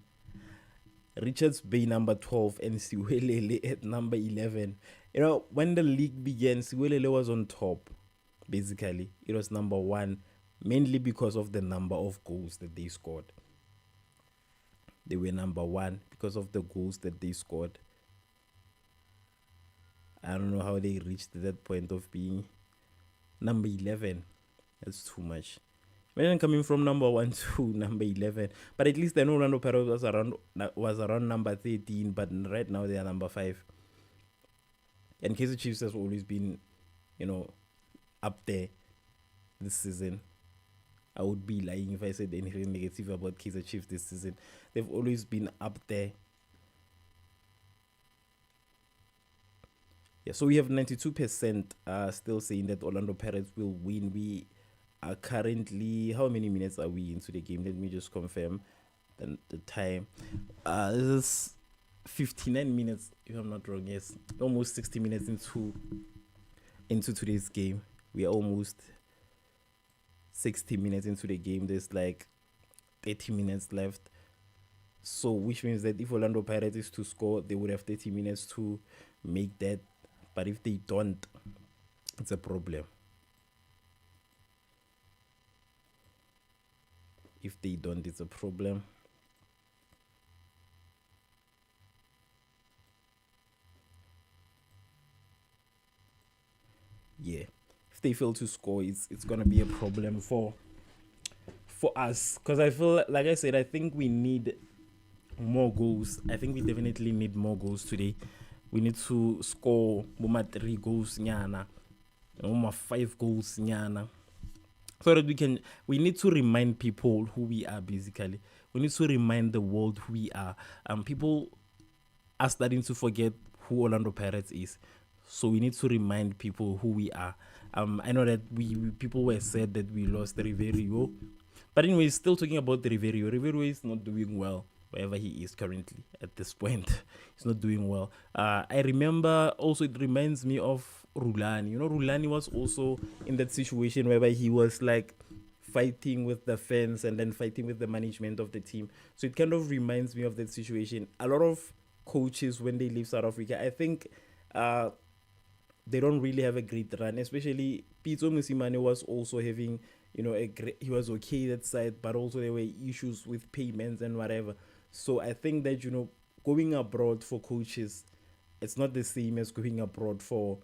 Richards Bay number 12, and Siwelele at number 11. When the league began, Siwelele was on top. Basically, it was number 1, mainly because of the number of goals that they scored. They were number 1 because of the goals that they scored. I don't know how they reached that point of being number 11. That's too much. Imagine coming from number 1 to number 11. But at least I know Orlando Pirates was around number 13, but right now they are number 5. And Kaizer Chiefs has always been, up there this season. I would be lying if I said anything negative about Kaizer Chiefs this season. They've always been up there. Yeah, so we have 92% still saying that Orlando Pirates will win. We are currently, how many minutes are we into the game? Let me just confirm the time. This is 59 minutes, if I'm not wrong. Yes, almost 60 minutes into today's game. We are almost 60 minutes into the game. There's like 30 minutes left. So which means that if Orlando Pirates is to score, they would have 30 minutes to make that. But if they don't, it's a problem. If they don't, it's a problem. Yeah. If they fail to score, it's gonna be a problem for us. Because I feel, like I said, I think we need more goals. I think we definitely need more goals today. We need to score 3 goals nyana, 5 goals nyana, so that we need to remind people who we are. Basically, we need to remind the world who we are. People are starting to forget who Orlando Pirates is, so we need to remind people who we are. I know that people were sad that we lost Riverio, but anyway, still talking about the Riverio. Riverio is not doing well wherever he is currently at this point. He's not doing well. I remember also, it reminds me of Rulani. Rulani was also in that situation whereby he was like fighting with the fans and then fighting with the management of the team. So it kind of reminds me of that situation. A lot of coaches, when they leave South Africa, I think they don't really have a great run. Especially Pitso Musimane was also having, he was okay that side, but also there were issues with payments and whatever. So I think that, going abroad for coaches, it's not the same as going abroad for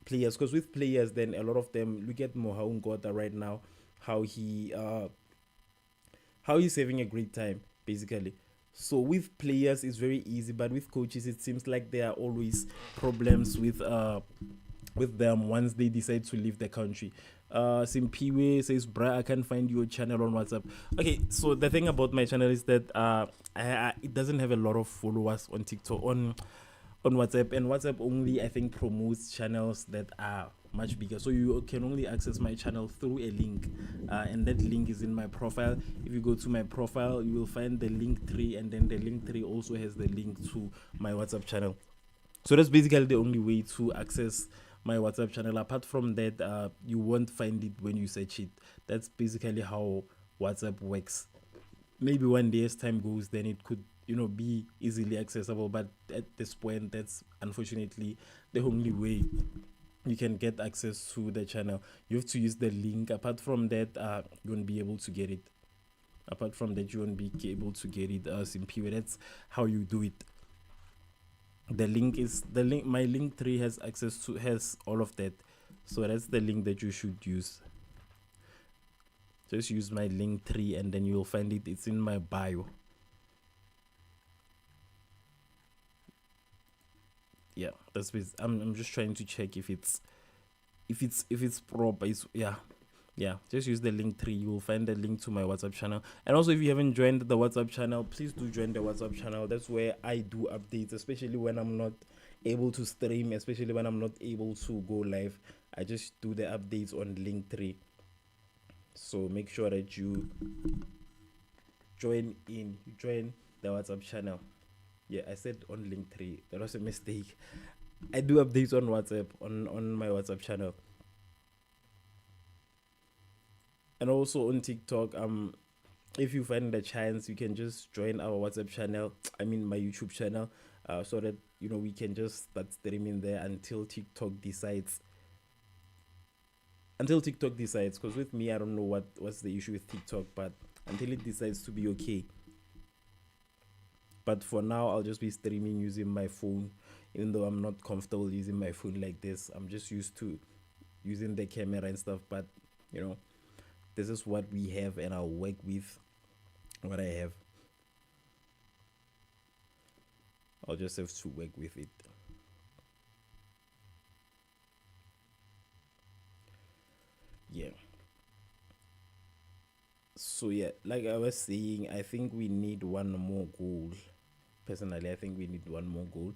players. Because with players, then a lot of them, look at Mohaun Gota right now, how he's having a great time, basically. So with players, it's very easy, but with coaches, it seems like there are always problems with them once they decide to leave the country. Simpiwe says, "Bruh, I can't find your channel on WhatsApp." Okay, so the thing about my channel is that it doesn't have a lot of followers on TikTok, on WhatsApp, and WhatsApp only, I think, promotes channels that are much bigger. So you can only access my channel through a link, and that link is in my profile. If you go to my profile, you will find the link tree, and then the link tree also has the link to my WhatsApp channel. So that's basically the only way to access my WhatsApp channel. Apart from that, you won't find it when you search it. That's basically how WhatsApp works. Maybe one day as time goes, then it could, be easily accessible. But at this point, that's unfortunately the only way you can get access to the channel. You have to use the link. Apart from that, you won't be able to get it. Apart from that, you won't be able to get it. Simply, that's how you do it. The link is the link. My link 3 has all of that, so that's the link that you should use. Just use my link 3 and then you'll find it. It's in my bio. Yeah, that's I'm just trying to check if it's proper. Yeah, just use the link 3. You will find the link to my WhatsApp channel. And also, if you haven't joined the WhatsApp channel, please do join the WhatsApp channel. That's where I do updates, especially when I'm not able to stream, especially when I'm not able to go live. I just do the updates on link 3. So make sure that you join the WhatsApp channel. Yeah, I said on link 3. That was a mistake. I do updates on WhatsApp, on my WhatsApp channel. And also on TikTok, if you find the chance, you can just join our WhatsApp channel. I mean my YouTube channel, so that we can just start streaming there until TikTok decides. Because with me, I don't know what's the issue with TikTok, but until it decides to be okay. But for now, I'll just be streaming using my phone, even though I'm not comfortable using my phone like this. I'm just used to using the camera and stuff, but this is what we have, and I'll work with what I have. I'll just have to work with it. Yeah. So yeah, like I was saying, I think we need one more goal. Personally, I think we need one more goal.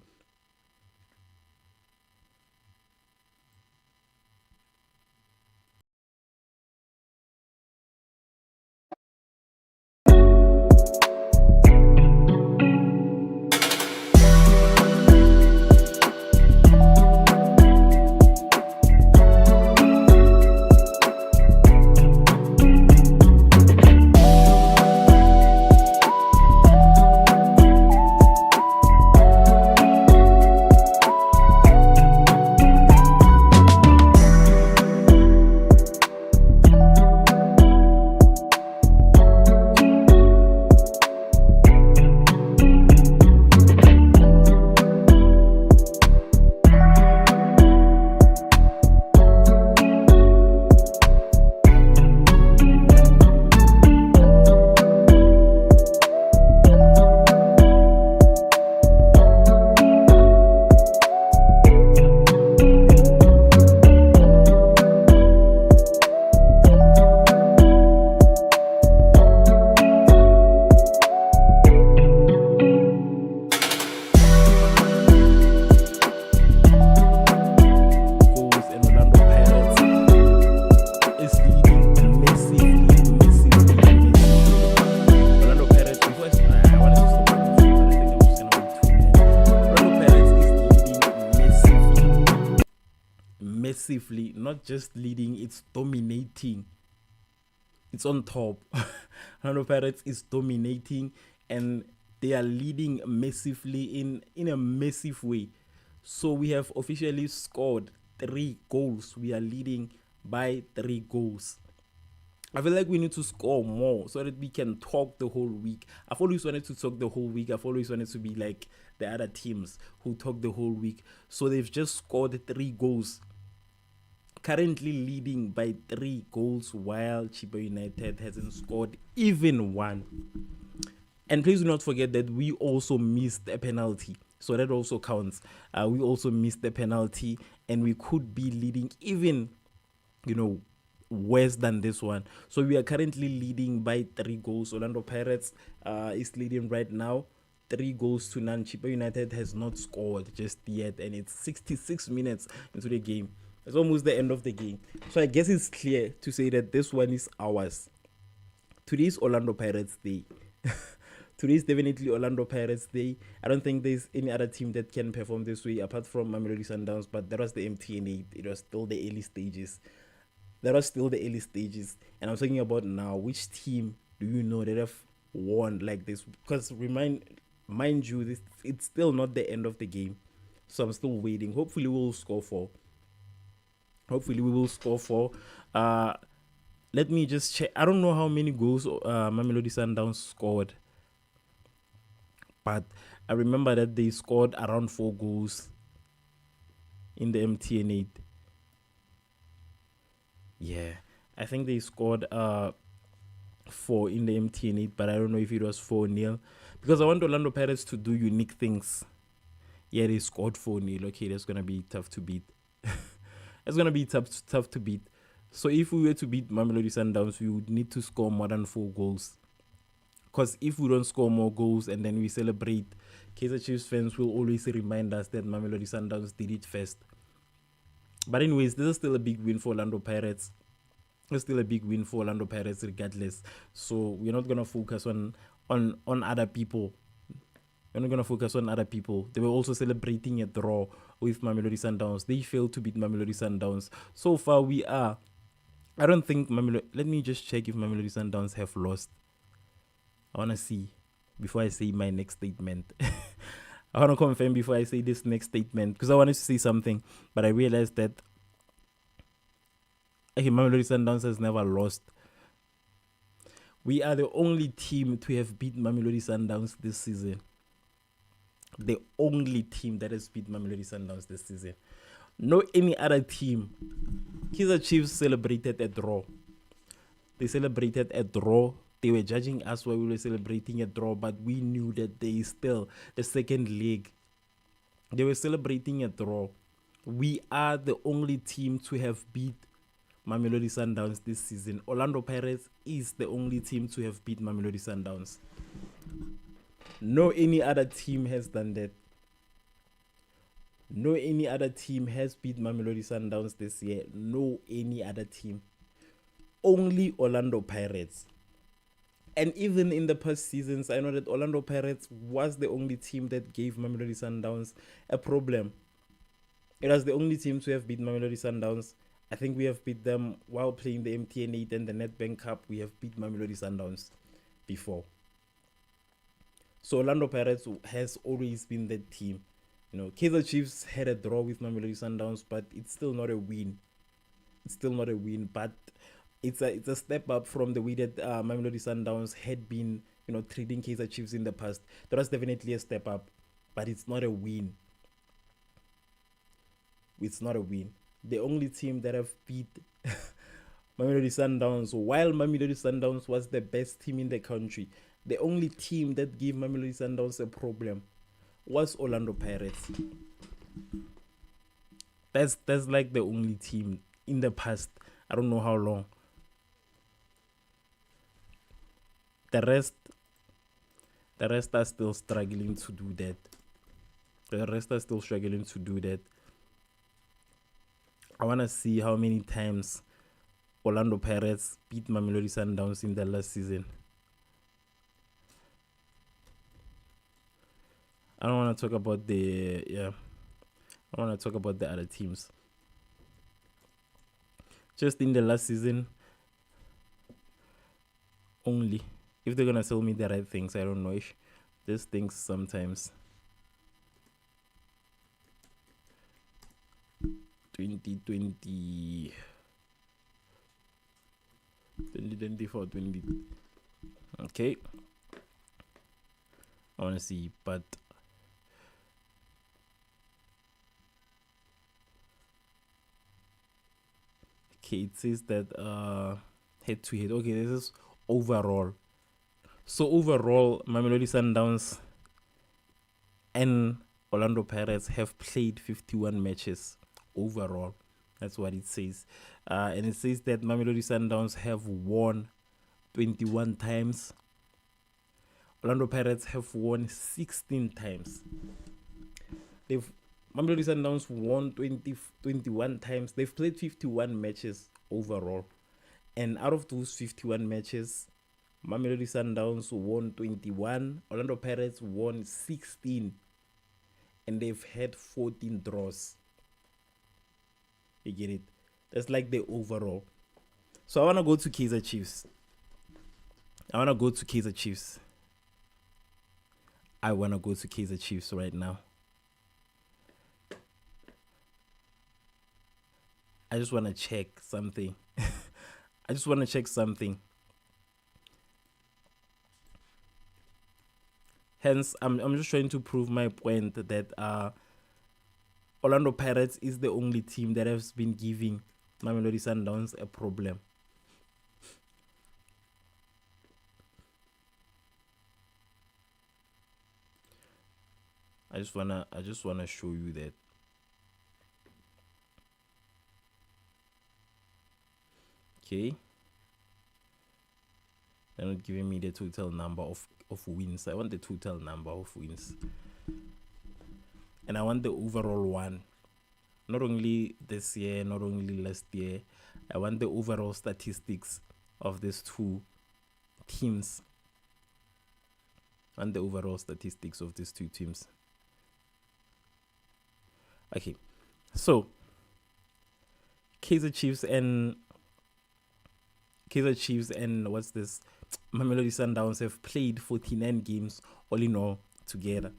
Massively, not just leading, it's dominating. It's on top. Orlando Pirates is dominating, and they are leading massively in a massive way. So we have officially scored 3 goals. We are leading by 3 goals. I feel like we need to score more so that we can talk the whole week. I've always wanted to talk the whole week. I've always wanted to be like the other teams who talk the whole week. So they've just scored 3 goals. Currently leading by 3 goals, while Chippa United hasn't scored even one. And please do not forget that we also missed a penalty. So that also counts. We also missed the penalty, and we could be leading even, worse than this one. So we are currently leading by 3 goals. Orlando Pirates is leading right now, 3 goals to none. Chippa United has not scored just yet, and it's 66 minutes into the game. It's almost the end of the game. So I guess it's clear to say that this one is ours. Today's Orlando Pirates Day. Today is definitely Orlando Pirates Day. I don't think there's any other team that can perform this way apart from Mamelodi Sundowns, but that was the MTN8. It was still the early stages. And I'm talking about now. Which team do you know that have won like this? Because mind you, it's still not the end of the game, so I'm still waiting. Hopefully, we'll score four. Let me just check. I don't know how many goals Mamelodi Sundowns scored, but I remember that they scored around 4 goals in the MTN8. Yeah, I think they scored 4 in the MTN8, but I don't know if it was 4-0 because I want Orlando Pirates to do unique things. Yeah, they scored 4-0. Okay, that's gonna be tough to beat. It's gonna be tough to beat. So if we were to beat Mamelodi Sundowns, we would need to score more than 4 goals. Because if we don't score more goals and then we celebrate, Kaizer Chiefs fans will always remind us that Mamelodi Sundowns did it first. But anyways, this is still a big win for Orlando Pirates. It's still a big win for Orlando Pirates regardless. So we're not gonna focus on other people. We're not gonna focus on other people. They were also celebrating a draw with Mamelodi Sundowns. They failed to beat Mamelodi Sundowns. So far we are. I don't think let me just check if Mamelodi Sundowns have lost. I wanna see before I say my next statement. I want to confirm before I say this next statement because I wanted to say something, but I realized that Mamelodi Sundowns has never lost. We are the only team to have beat Mamelodi Sundowns this season. The only team that has beat Mamelodi Sundowns this season. No any other team. Kaizer Chiefs celebrated a draw. They celebrated a draw. They were judging us while we were celebrating a draw, but we knew that they still the second leg. They were celebrating a draw. We are the only team to have beat Mamelodi Sundowns this season. Orlando Pirates is the only team to have beat Mamelodi Sundowns. No any other team has done that. No any other team has beat Mamelodi Sundowns this year. No any other team. Only Orlando Pirates. And even in the past seasons, I know that Orlando Pirates was the only team that gave Mamelodi Sundowns a problem. It was the only team to have beat Mamelodi Sundowns. I think we have beat them while playing the MTN8 and the Nedbank Cup. We have beat Mamelodi Sundowns before. So Orlando Pirates has always been that team. You know, Kaizer Chiefs had a draw with Mamelodi Sundowns, but it's still not a win. But it's a step up from the way that Mamelodi Sundowns had been, treating Kaizer Chiefs in the past. That was definitely a step up, but it's not a win. It's not a win. The only team that have beat Mamelodi Sundowns, while Mamelodi Sundowns was the best team in the country, the only team that gave Mamelodi Sundowns a problem was Orlando Pirates. That's like the only team in the past. I don't know how long. The rest are still struggling to do that. I want to see how many times Orlando Pirates beat Mamelodi Sundowns in the last season. I don't want to talk about the other teams. Just in the last season only. If they're gonna tell me the right things, I don't know. If these things sometimes 2020 2024 20 okay, I want to see, but okay, it says that head to head. Okay, this is overall. So overall, Mamelodi Sundowns and Orlando Pirates have played 51 matches overall. That's what it says. And it says that Mamelodi Sundowns have won 21 times. Orlando Pirates have won 16 times. Mamelodi Sundowns won 21 times. They've played 51 matches overall. And out of those 51 matches, Mamelodi Sundowns won 21. Orlando Pirates won 16. And they've had 14 draws. You get it? That's like the overall. So I want to go to Kaizer Chiefs. I want to go to Kaizer Chiefs. I want to go to Kaizer Chiefs right now. I just want to check something. I just want to check something. Hence, I'm just trying to prove my point that Orlando Pirates is the only team that has been giving Mamelodi Sundowns a problem. I just wanna show you that. Okay. They're not giving me the total number of wins. I want the total number of wins. And I want the overall one. Not only this year, not only last year. I want the overall statistics of these two teams. And the overall statistics of these two teams. Okay. So Kaizer Chiefs and what's this? Mamelodi Sundowns have played 49 games all in all together.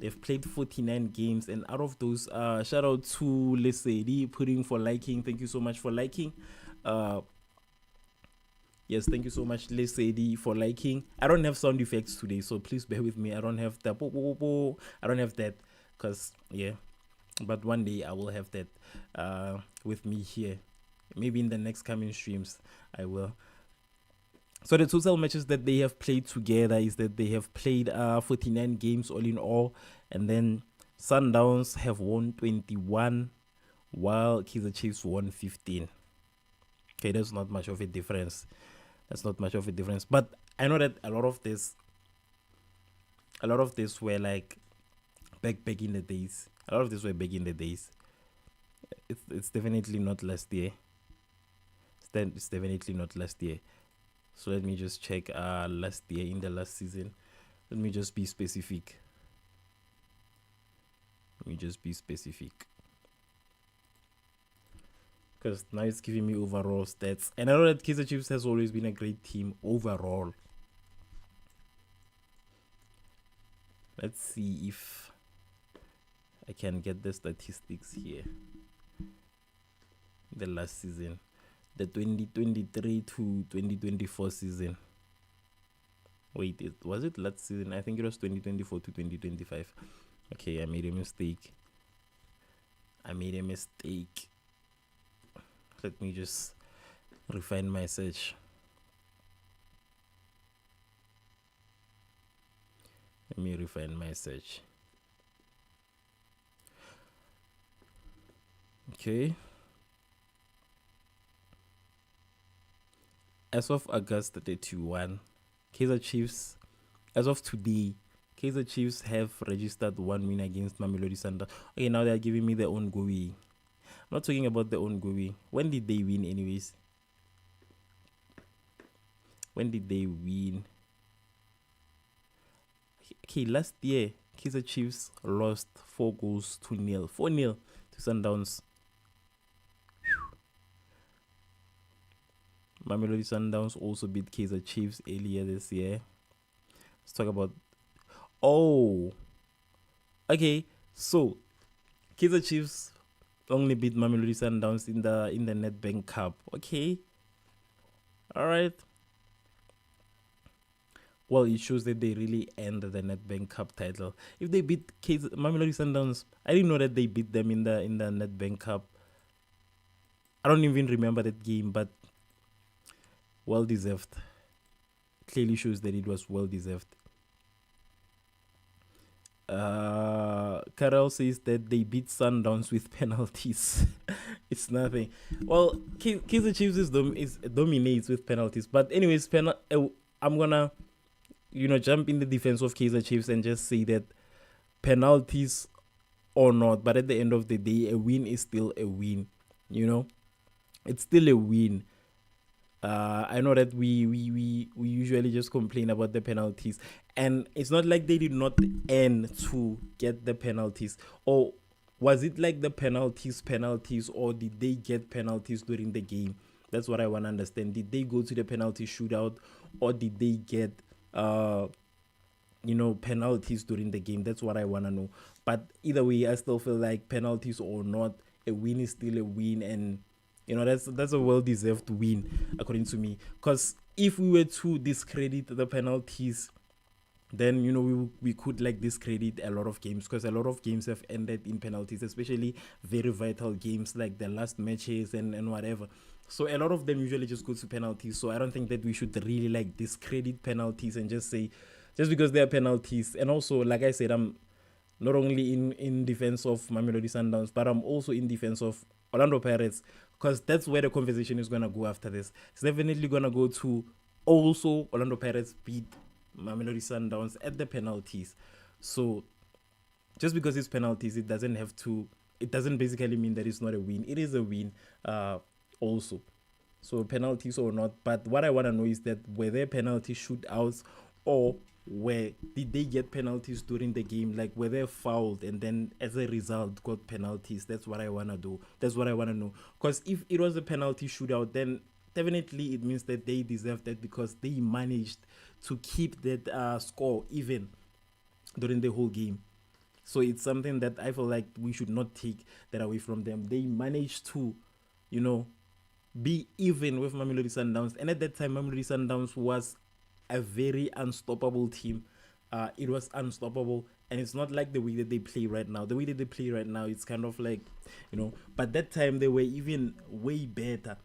They've played 49 games, and out of those, shout out to Lesedi putting for liking. Thank you so much for liking. Yes, thank you so much, Lesedi, for liking. I don't have sound effects today, so please bear with me. I don't have that. I don't have that, cause yeah. But one day I will have that with me here. Maybe in the next coming streams, I will. So the total matches that they have played together is that they have played 49 games all in all. And then Sundowns have won 21, while Kaizer Chiefs won 15. Okay, that's not much of a difference. But I know that a lot of this were like back in the days. It's definitely not last year. It's definitely not last year. So let me just check last year, in the last season. Let me just be specific. Because now it's giving me overall stats. And I know that Kaizer Chiefs has always been a great team overall. Let's see if I can get the statistics here. The last season. The 2023 to 2024 season. Wait, was it last season? I think it was 2024 to 2025. Okay, I made a mistake. Let me just refine my search. Okay. As of August 31, Kaizer Chiefs, as of today, Kaizer Chiefs have registered 1 win against Mamelodi Sundowns. Okay, now they're giving me the ongoing. I'm not talking about the ongoing. When did they win anyways? Okay, last year, Kaizer Chiefs lost 4-0. 4-0 to Sundowns. Mamelodi Sundowns also beat Kaizer Chiefs earlier this year. Let's talk about... Oh! Okay, so Kaizer Chiefs only beat Mamelodi Sundowns in the Nedbank Cup. Okay. Alright. Well, it shows that they really earned the Nedbank Cup title. If they beat Mamelodi Sundowns, I didn't know that they beat them in the Nedbank Cup. I don't even remember that game, but well deserved. Clearly shows that it was well deserved. Karel says that they beat Sundowns with penalties. It's nothing. Well, Kaizer Chiefs dominates with penalties. But anyways, I'm gonna jump in the defense of Kaizer Chiefs and just say that penalties or not, but at the end of the day, a win is still a win. It's still a win. I know that we usually just complain about the penalties, and it's not like they did not earn to get the penalties. Or was it like the penalties, or did they get penalties during the game? That's what I want to understand. Did they go to the penalty shootout, or did they get penalties during the game? That's what I want to know. But either way, I still feel like penalties or not, a win is still a win, and that's a well-deserved win according to me. Because if we were to discredit the penalties, then we could like discredit a lot of games, because a lot of games have ended in penalties, especially very vital games like the last matches and whatever. So a lot of them usually just go to penalties. So I don't think that we should really like discredit penalties and just say just because they are penalties. And also, like I said, I'm not only in defense of Mamelodi Sundowns, but I'm also in defense of Orlando Pirates, because that's where the conversation is going to go after this. It's definitely going to go to also Orlando Pirates beat Mamelodi Sundowns at the penalties. So just because it's penalties, it doesn't basically mean that it's not a win. It is a win also. So penalties or not, but what I want to know is that were there penalty shootouts, or did they get penalties during the game? Like, were they fouled and then as a result got penalties? That's what I want to do. That's what I want to know. Because if it was a penalty shootout, then definitely it means that they deserve that, because they managed to keep that score even during the whole game. So it's something that I feel like we should not take that away from them. They managed to, be even with Mamelodi Sundowns. And at that time, Mamelodi Sundowns was a very unstoppable team. It was unstoppable. And it's not like the way that they play right now. The way that they play right now, it's kind of like, but that time they were even way better.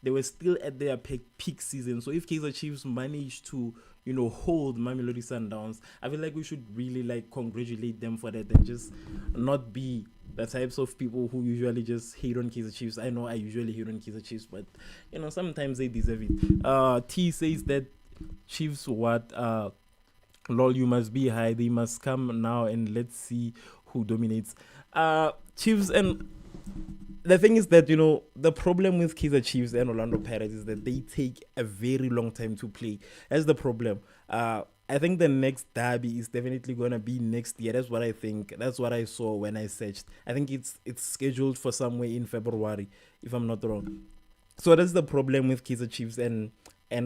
They were still at their peak season. So if Kaizer Chiefs managed to, hold Mamelodi Sundowns, I feel like we should really like congratulate them for that, and just not be the types of people who usually just hate on Kaizer Chiefs. I know I usually hate on Kaizer Chiefs, but sometimes they deserve it. T says that Chiefs what lol, you must be high. They must come now, and let's see who dominates. Chiefs, and the thing is that the problem with Kaizer Chiefs and Orlando Pirates is that they take a very long time to play. That's the problem. I think the next derby is definitely gonna be next year. That's what I think. That's what I saw when I searched. I think it's scheduled for somewhere in February, if I'm not wrong. So that's the problem with Kaizer Chiefs and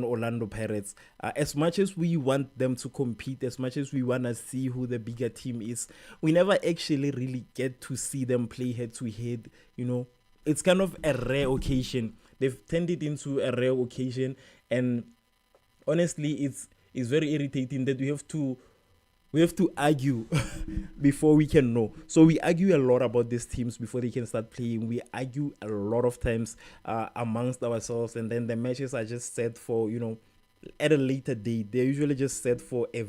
Orlando Pirates. As much as we want them to compete, as much as we want to see who the bigger team is, we never actually really get to see them play head to head. It's kind of a rare occasion. They've turned it into a rare occasion, and honestly, it's very irritating that we have to argue before we can know. So we argue a lot about these teams before they can start playing. We argue a lot of times amongst ourselves, and then the matches are just set for at a later date. They're usually just set for a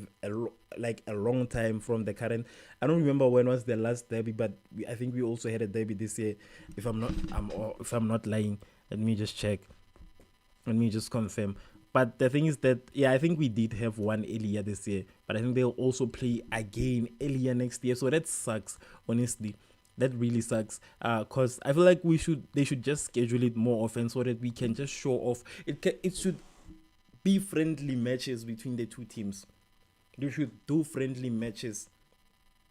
long time from the current. I don't remember when was the last derby, but I think we also had a derby this year. If I'm not lying, let me just check. Let me just confirm. But the thing is that, I think we did have one earlier this year, but I think they'll also play again earlier next year. So that sucks, honestly. That really sucks. Cause I feel like they should just schedule it more often so that we can just show off. It should be friendly matches between the two teams. They should do friendly matches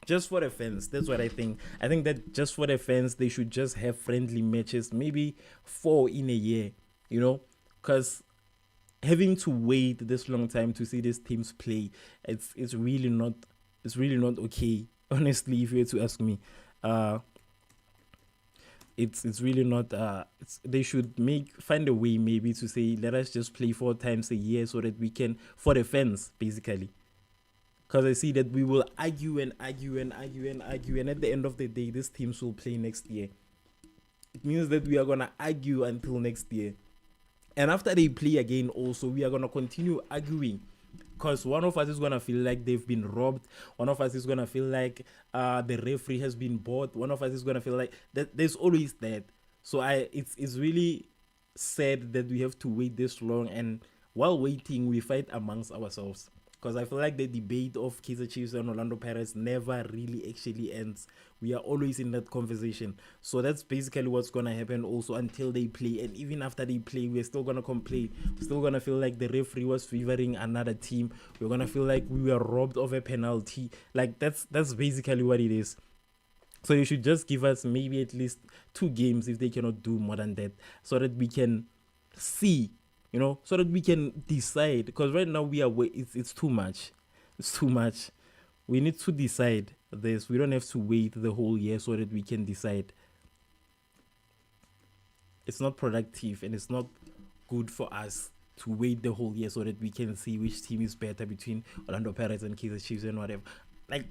just for the fans. That's what I think. I think that just for the fans, they should just have friendly matches, maybe 4 in a year. Because having to wait this long time to see these teams play, it's really not okay. Honestly, if you were to ask me, it's really not. They should find a way maybe to say, let us just play 4 times a year so that we can, for the fans basically. Because I see that we will argue and argue and argue and argue, and at the end of the day, these teams will play next year. It means that we are gonna argue until next year. And after they play again also, we are going to continue arguing, because one of us is going to feel like they've been robbed. One of us is going to feel like the referee has been bought. One of us is going to feel like that. There's always that. So it's really sad that we have to wait this long, and while waiting, we fight amongst ourselves. because I feel like the debate of Kaizer Chiefs and Orlando Pirates never really actually ends. We are always in that conversation. So that's basically what's gonna happen also until they play. And even after they play, we're still gonna complain. We're still gonna feel like the referee was favoring another team. We're gonna feel like we were robbed of a penalty. Like that's basically what it is. So you should just give us maybe at least 2 games if they cannot do more than that, so that we can see, so that we can decide. Because right now it's too much. It's too much. We need to decide this. We don't have to wait the whole year so that we can decide. It's not productive and it's not good for us to wait the whole year so that we can see which team is better between Orlando Pirates and Kaizer Chiefs and whatever. Like,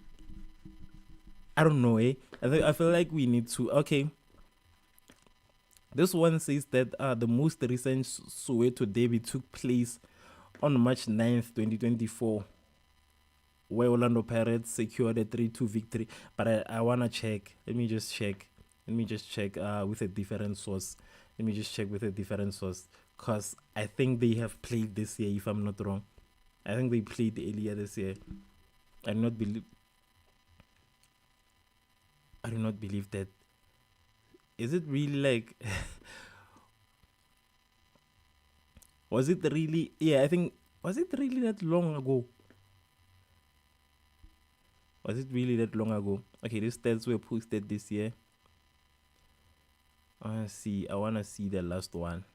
I don't know, eh? I feel like we need to. Okay. This one says that the most recent Soweto derby took place on March 9th, 2024, where Orlando Pirates secured a 3-2 victory. But I want to check. Let me just check with a different source. Because I think they have played this year, if I'm not wrong. I think they played earlier this year. I do not believe that. Is it really like was it really was it really that long ago? Okay, these stats were posted this year. I wanna see the last one.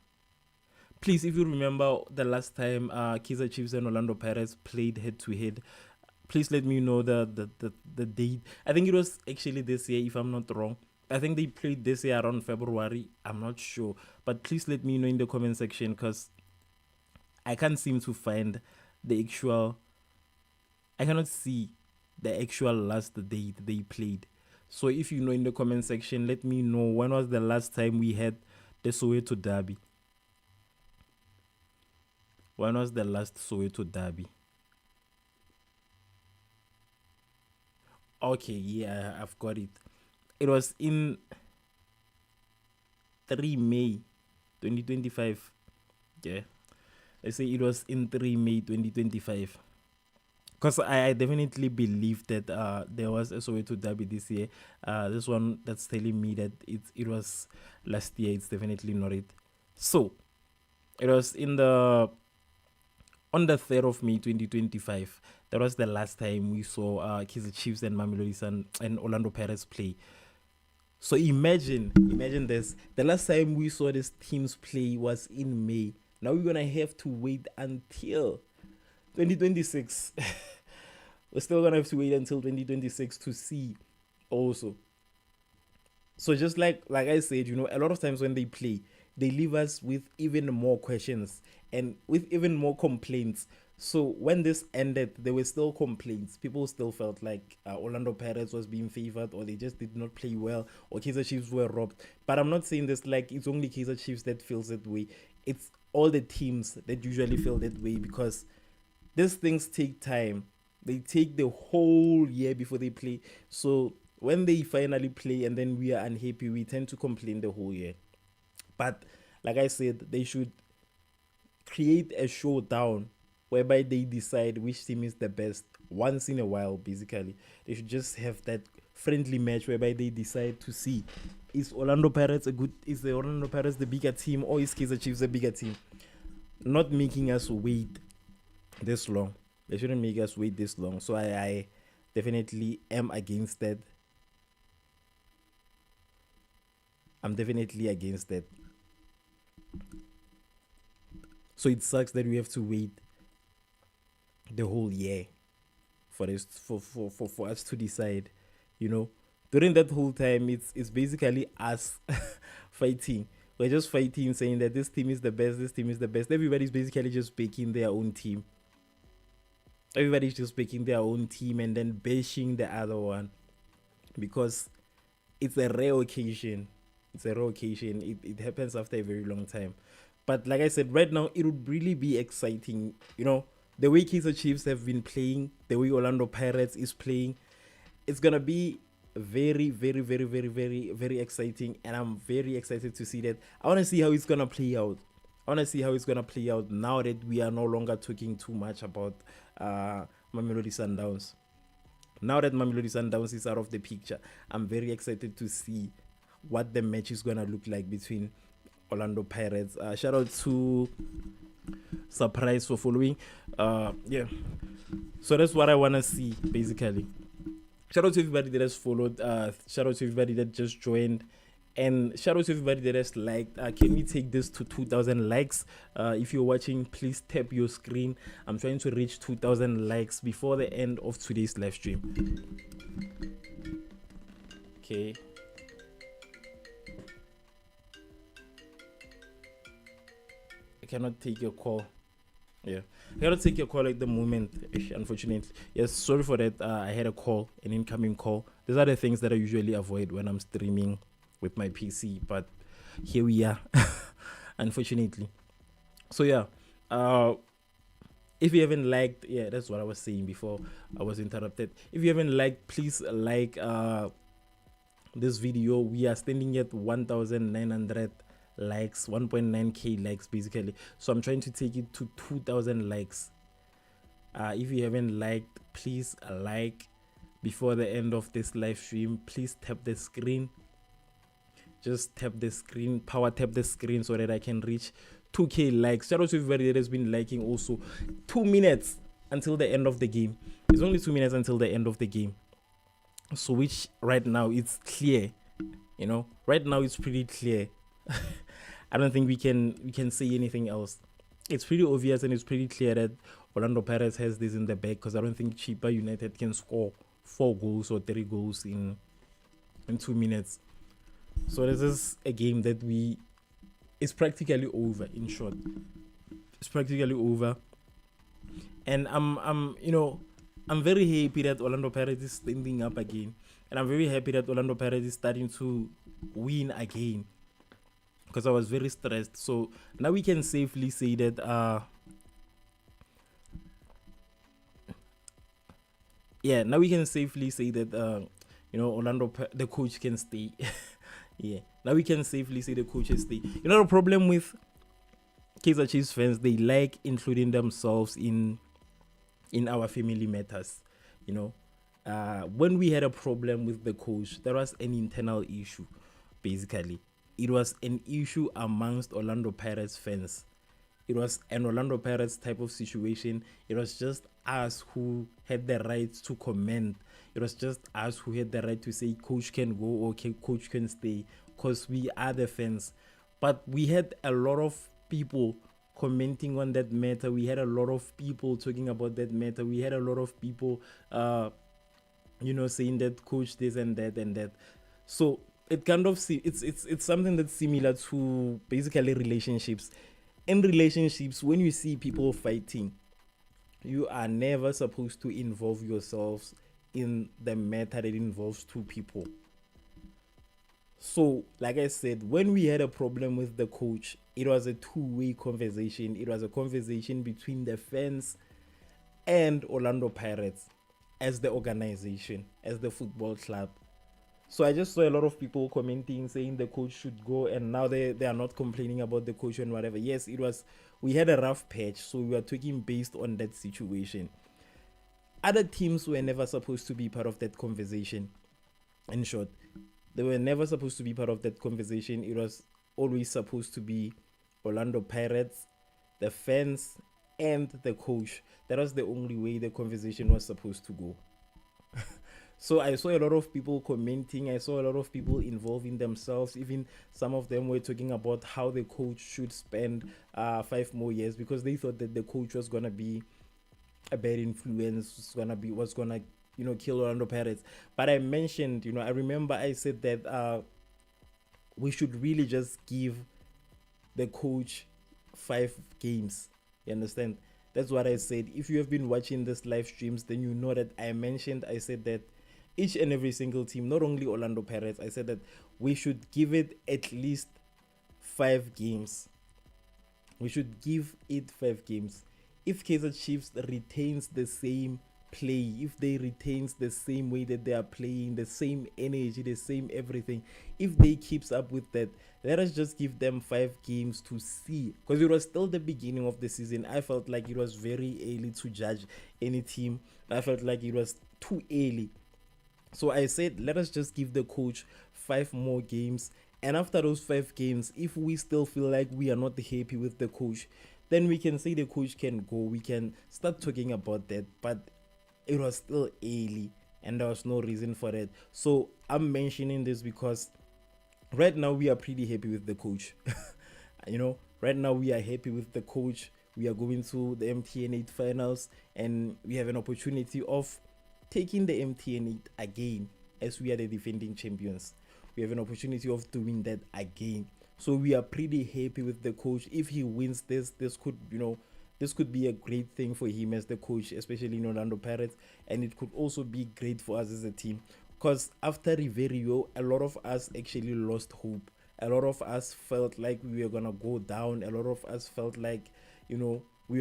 Please, if you remember the last time Kaizer Chiefs and Orlando Pirates played head to head, please let me know the date. I think it was actually this year, if I'm not wrong. I think they played this year around February. I'm not sure. But please let me know in the comment section, because I can't seem to find I cannot see the actual last date they played. So if you know in the comment section, let me know when was the last time we had the Soweto derby. When was the last Soweto derby? Okay, yeah, I've got it. It was in 3 May 2025. Yeah. Let's say it was in 3 May 2025. Because I definitely believe that there was a Soweto derby this year. This one that's telling me that it was last year. It's definitely not it. So, it was on the 3rd of May 2025. That was the last time we saw Kaizer Chiefs and Mamelodi and Orlando Pirates play. So imagine this. The last time we saw these teams play was in May. Now we're going to have to wait until 2026. We're still going to have to wait until 2026 to see also. So just like I said, a lot of times when they play, they leave us with even more questions and with even more complaints. So when this ended, there were still complaints. People still felt like Orlando Pirates was being favored, or they just did not play well, or Kaizer Chiefs were robbed. But I'm not saying this like it's only Kaizer Chiefs that feels that way. It's all the teams that usually feel that way, because these things take time. They take the whole year before they play. So when they finally play and then we are unhappy, we tend to complain the whole year. But like I said, they should create a showdown whereby they decide which team is the best once in a while. Basically, they should just have that friendly match whereby they decide to see, is the Orlando Pirates the bigger team, or is Kaizer Chiefs the bigger team? Not making us wait this long. They shouldn't make us wait this long. So I definitely am against that. I'm definitely against that. So it sucks that we have to wait the whole year for this for us to decide. During that whole time, it's basically us fighting. We're just fighting, saying that this team is the best, this team is the best. Everybody's basically just picking their own team. Everybody's just picking their own team and then bashing the other one, because it's a rare occasion. It happens after a very long time. But like I said, right now it would really be exciting. The way Kaizer Chiefs have been playing, the way Orlando Pirates is playing, it's gonna be very, very, very, very, very, very exciting, and I'm very excited to see that. I want to see how it's gonna play out. I want to see how it's gonna play out now that we are no longer talking too much about Mamelodi Sundowns. Now that Mamelodi Sundowns is out of the picture, I'm very excited to see what the match is gonna look like between Orlando Pirates. Shout out to Surprise for following. Yeah. So that's what I wanna see basically. Shout out to everybody that has followed. Shout out to everybody that just joined. And shout out to everybody that has liked. Can we take this to 2,000 likes? If you're watching, please tap your screen. I'm trying to reach 2,000 likes before the end of today's live stream. Okay. I cannot take your call. Yeah, I cannot take your call at the moment, unfortunately. Yes, sorry for that. I had a call, an incoming call. These are the things that I usually avoid when I'm streaming with my PC, but here we are, unfortunately. So yeah, if you haven't liked, yeah, that's what I was saying before I was interrupted. If you haven't liked, please like this video. We are standing at 1,900 likes, 1.9k likes basically. So I'm trying to take it to 2,000 likes. If you haven't liked, please like before the end of this live stream. Please tap the screen. Just tap the screen, power tap the screen so that I can reach 2k likes. Shout out to everybody that has been liking also. 2 minutes until the end of the game. It's only 2 minutes until the end of the game. So which right now it's clear. You know, right now it's pretty clear. I don't think we can say anything else. It's pretty obvious and it's pretty clear that Orlando Pirates has this in the bag, because I don't think Chippa United can score 4 goals or 3 goals in 2 minutes. So this is a game that it's practically over. In short, it's practically over, and I'm very happy that Orlando Pirates is standing up again, and I'm very happy that Orlando Pirates is starting to win again, because I was very stressed. So now we can safely say that now we can safely say that Orlando, the coach can stay. Yeah, now we can safely say the coaches stay. You know, the problem with Kaizer Chiefs fans, they like including themselves in our family matters. You know, when we had a problem with the coach, there was an internal issue. Basically, it was an issue amongst Orlando Pirates fans. It was an Orlando Pirates type of situation. It was just us who had the right to comment. It was just us who had the right to say coach can go or coach can stay, because we are the fans. But we had a lot of people commenting on that matter. We had a lot of people talking about that matter. We had a lot of people, saying that coach this and that and that. So it kind of it's something that's similar to basically relationships. In relationships, when you see people fighting, you are never supposed to involve yourselves in the matter that involves 2 people. So, like I said, when we had a problem with the coach, it was a 2-way conversation. It was a conversation between the fans and Orlando Pirates as the organization, as the football club. So I just saw a lot of people commenting saying the coach should go, and now they are not complaining about the coach and whatever. Yes, we had a rough patch, so we were talking based on that situation. Other teams were never supposed to be part of that conversation. In short, they were never supposed to be part of that conversation. It was always supposed to be Orlando Pirates, the fans, and the coach. That was the only way the conversation was supposed to go. So I saw a lot of people commenting. I saw a lot of people involving themselves. Even some of them were talking about how the coach should spend 5 more years, because they thought that the coach was gonna be a bad influence, was gonna kill Orlando Pirates. But I mentioned, I remember I said that we should really just give the coach 5 games. You understand? That's what I said. If you have been watching this live streams, then you know that I said that each and every single team, not only Orlando Pirates, I said that we should give it at least 5 games. We should give it 5 games. If Kaizer Chiefs retains the same play, if they retains the same way that they are playing, the same energy, the same everything, if they keeps up with that, let us just give them 5 games to see, because it was still the beginning of the season. I felt like it was very early to judge any team. I felt like it was too early. So I said, let us just give the coach 5 more games. And after those 5 games, if we still feel like we are not happy with the coach, then we can say the coach can go. We can start talking about that. But it was still early and there was no reason for that. So I'm mentioning this because right now we are pretty happy with the coach. Right now we are happy with the coach. We are going to the MTN 8 finals and we have an opportunity of taking the MTN 8 again, as we are the defending champions. We have an opportunity of doing that again. So we are pretty happy with the coach. If he wins this could be a great thing for him as the coach, especially in Orlando Pirates, and it could also be great for us as a team. Because after Riverio, a lot of us actually lost hope. A lot of us felt like we were gonna go down. A lot of us felt like, we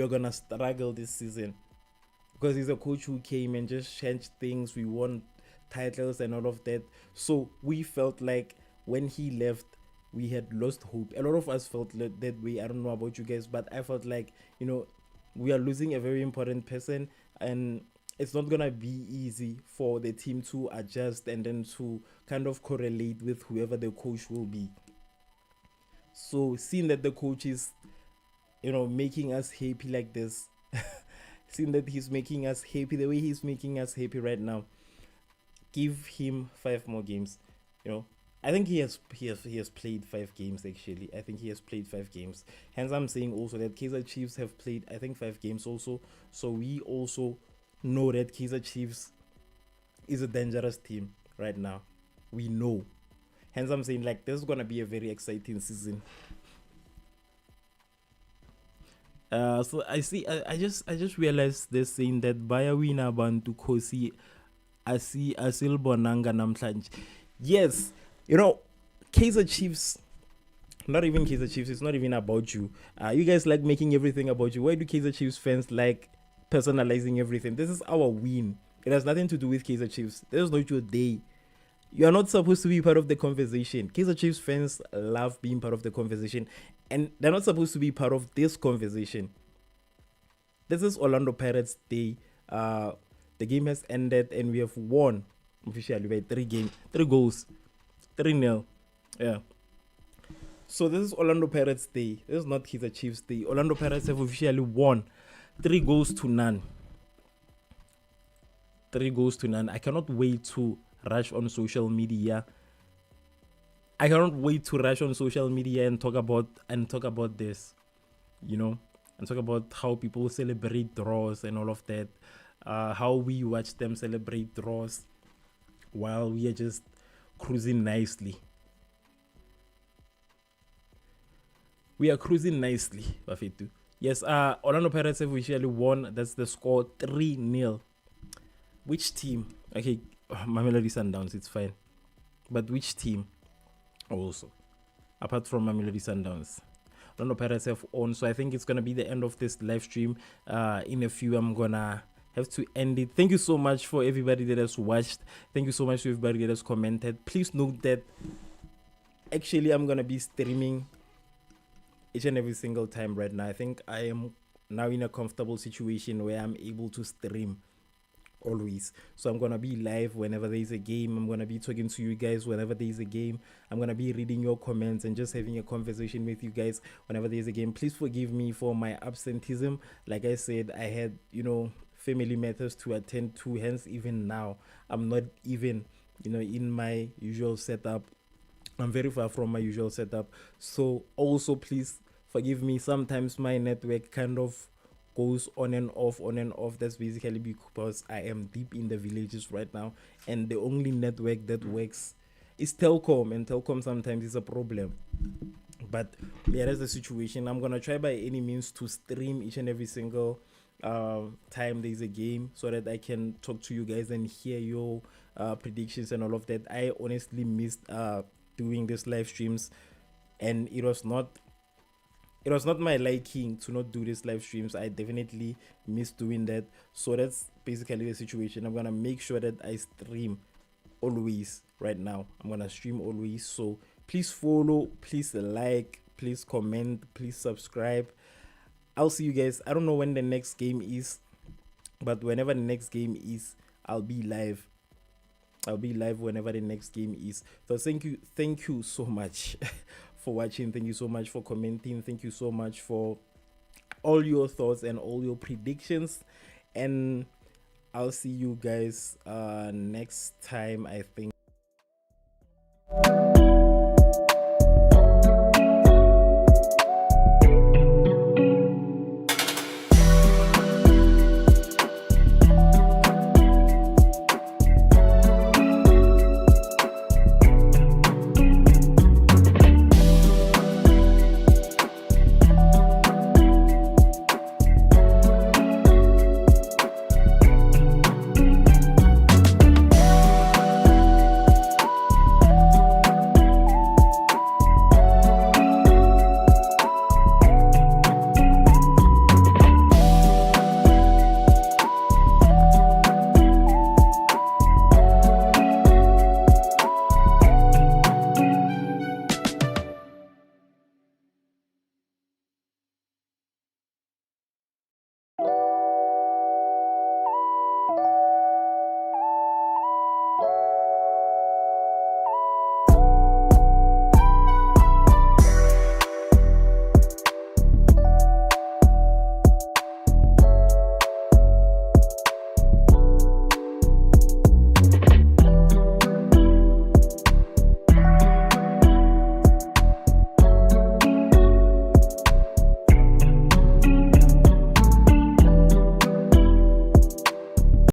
were gonna struggle this season. Because he's a coach who came and just changed things. We won titles and all of that. So we felt like when he left, we had lost hope. A lot of us felt that way. I don't know about you guys, but I felt like, we are losing a very important person, and it's not gonna be easy for the team to adjust and then to kind of correlate with whoever the coach will be. So seeing that the coach is, making us happy like this, seeing that he's making us happy the way he's making us happy right now, give him 5 more games. I think he has played 5 games actually. I think he has played 5 games. Hence, I'm saying also that Kaizer Chiefs have played, I think, 5 games also. So we also know that Kaizer Chiefs is a dangerous team right now. We know. Hence, I'm saying like this is gonna be a very exciting season. So I see. I just realized they're saying that Baya wina bantu kosi asil bonanga namhlanje. Yes, Kaizer Chiefs. Not even Kaizer Chiefs. It's not even about you. You guys like making everything about you. Why do Kaizer Chiefs fans like personalizing everything? This is our win. It has nothing to do with Kaizer Chiefs. This is not your day. You are not supposed to be part of the conversation. Kaizer Chiefs fans love being part of the conversation, and they're not supposed to be part of this conversation. This is Orlando Pirates Day. The game has ended, and we have won officially by 3 goals, 3-0. Yeah. So this is Orlando Pirates Day. This is not Kaizer Chiefs Day. Orlando Pirates have officially won 3 goals to none. 3 goals to none. I cannot wait to rush on social media. I cannot wait to rush on social media and talk about this, and talk about how people celebrate draws and all of that. How we watch them celebrate draws while we are just cruising nicely. We are cruising nicely, Bafetu. Yes, Orlando Pirates have officially won. That's the score, 3-0. Which team? Okay, Mamelodi Sundowns, it's fine. But which team also? Apart from Mamelodi Sundowns. Orlando Pirates have won. So I think it's going to be the end of this live stream. In a few, I'm going to have to end it. Thank you so much for everybody that has watched. Thank you so much to everybody that has commented. Please note that actually I'm going to be streaming each and every single time right now. I think I am now in a comfortable situation where I'm able to stream always. So I'm gonna be live whenever there is a game. I'm gonna be talking to you guys whenever there is a game. I'm gonna be reading your comments and just having a conversation with you guys whenever there is a game. Please forgive me for my absenteeism. Like I said, I had family matters to attend to, hence even now I'm not even in my usual setup. I'm very far from my usual setup. So also please forgive me. Sometimes my network kind of goes on and off. That's basically because I am deep in the villages right now, and the only network that works is Telkom, and Telkom sometimes is a problem. But yeah, that's the situation. I'm gonna try by any means to stream each and every single time there's a game, so that I can talk to you guys and hear your predictions and all of that. I honestly missed doing these live streams, and it was not it was not my liking to not do these live streams. I definitely miss doing that. So that's basically the situation. I'm gonna make sure that I stream always. Right now I'm gonna stream always, so please follow, please like, please comment, please subscribe. I'll see you guys. I don't know when the next game is, but whenever the next game is, I'll be live. I'll be live whenever the next game is. So thank you so much for watching. Thank you so much for commenting. Thank you so much for all your thoughts and all your predictions. And I'll see you guys next time, I think.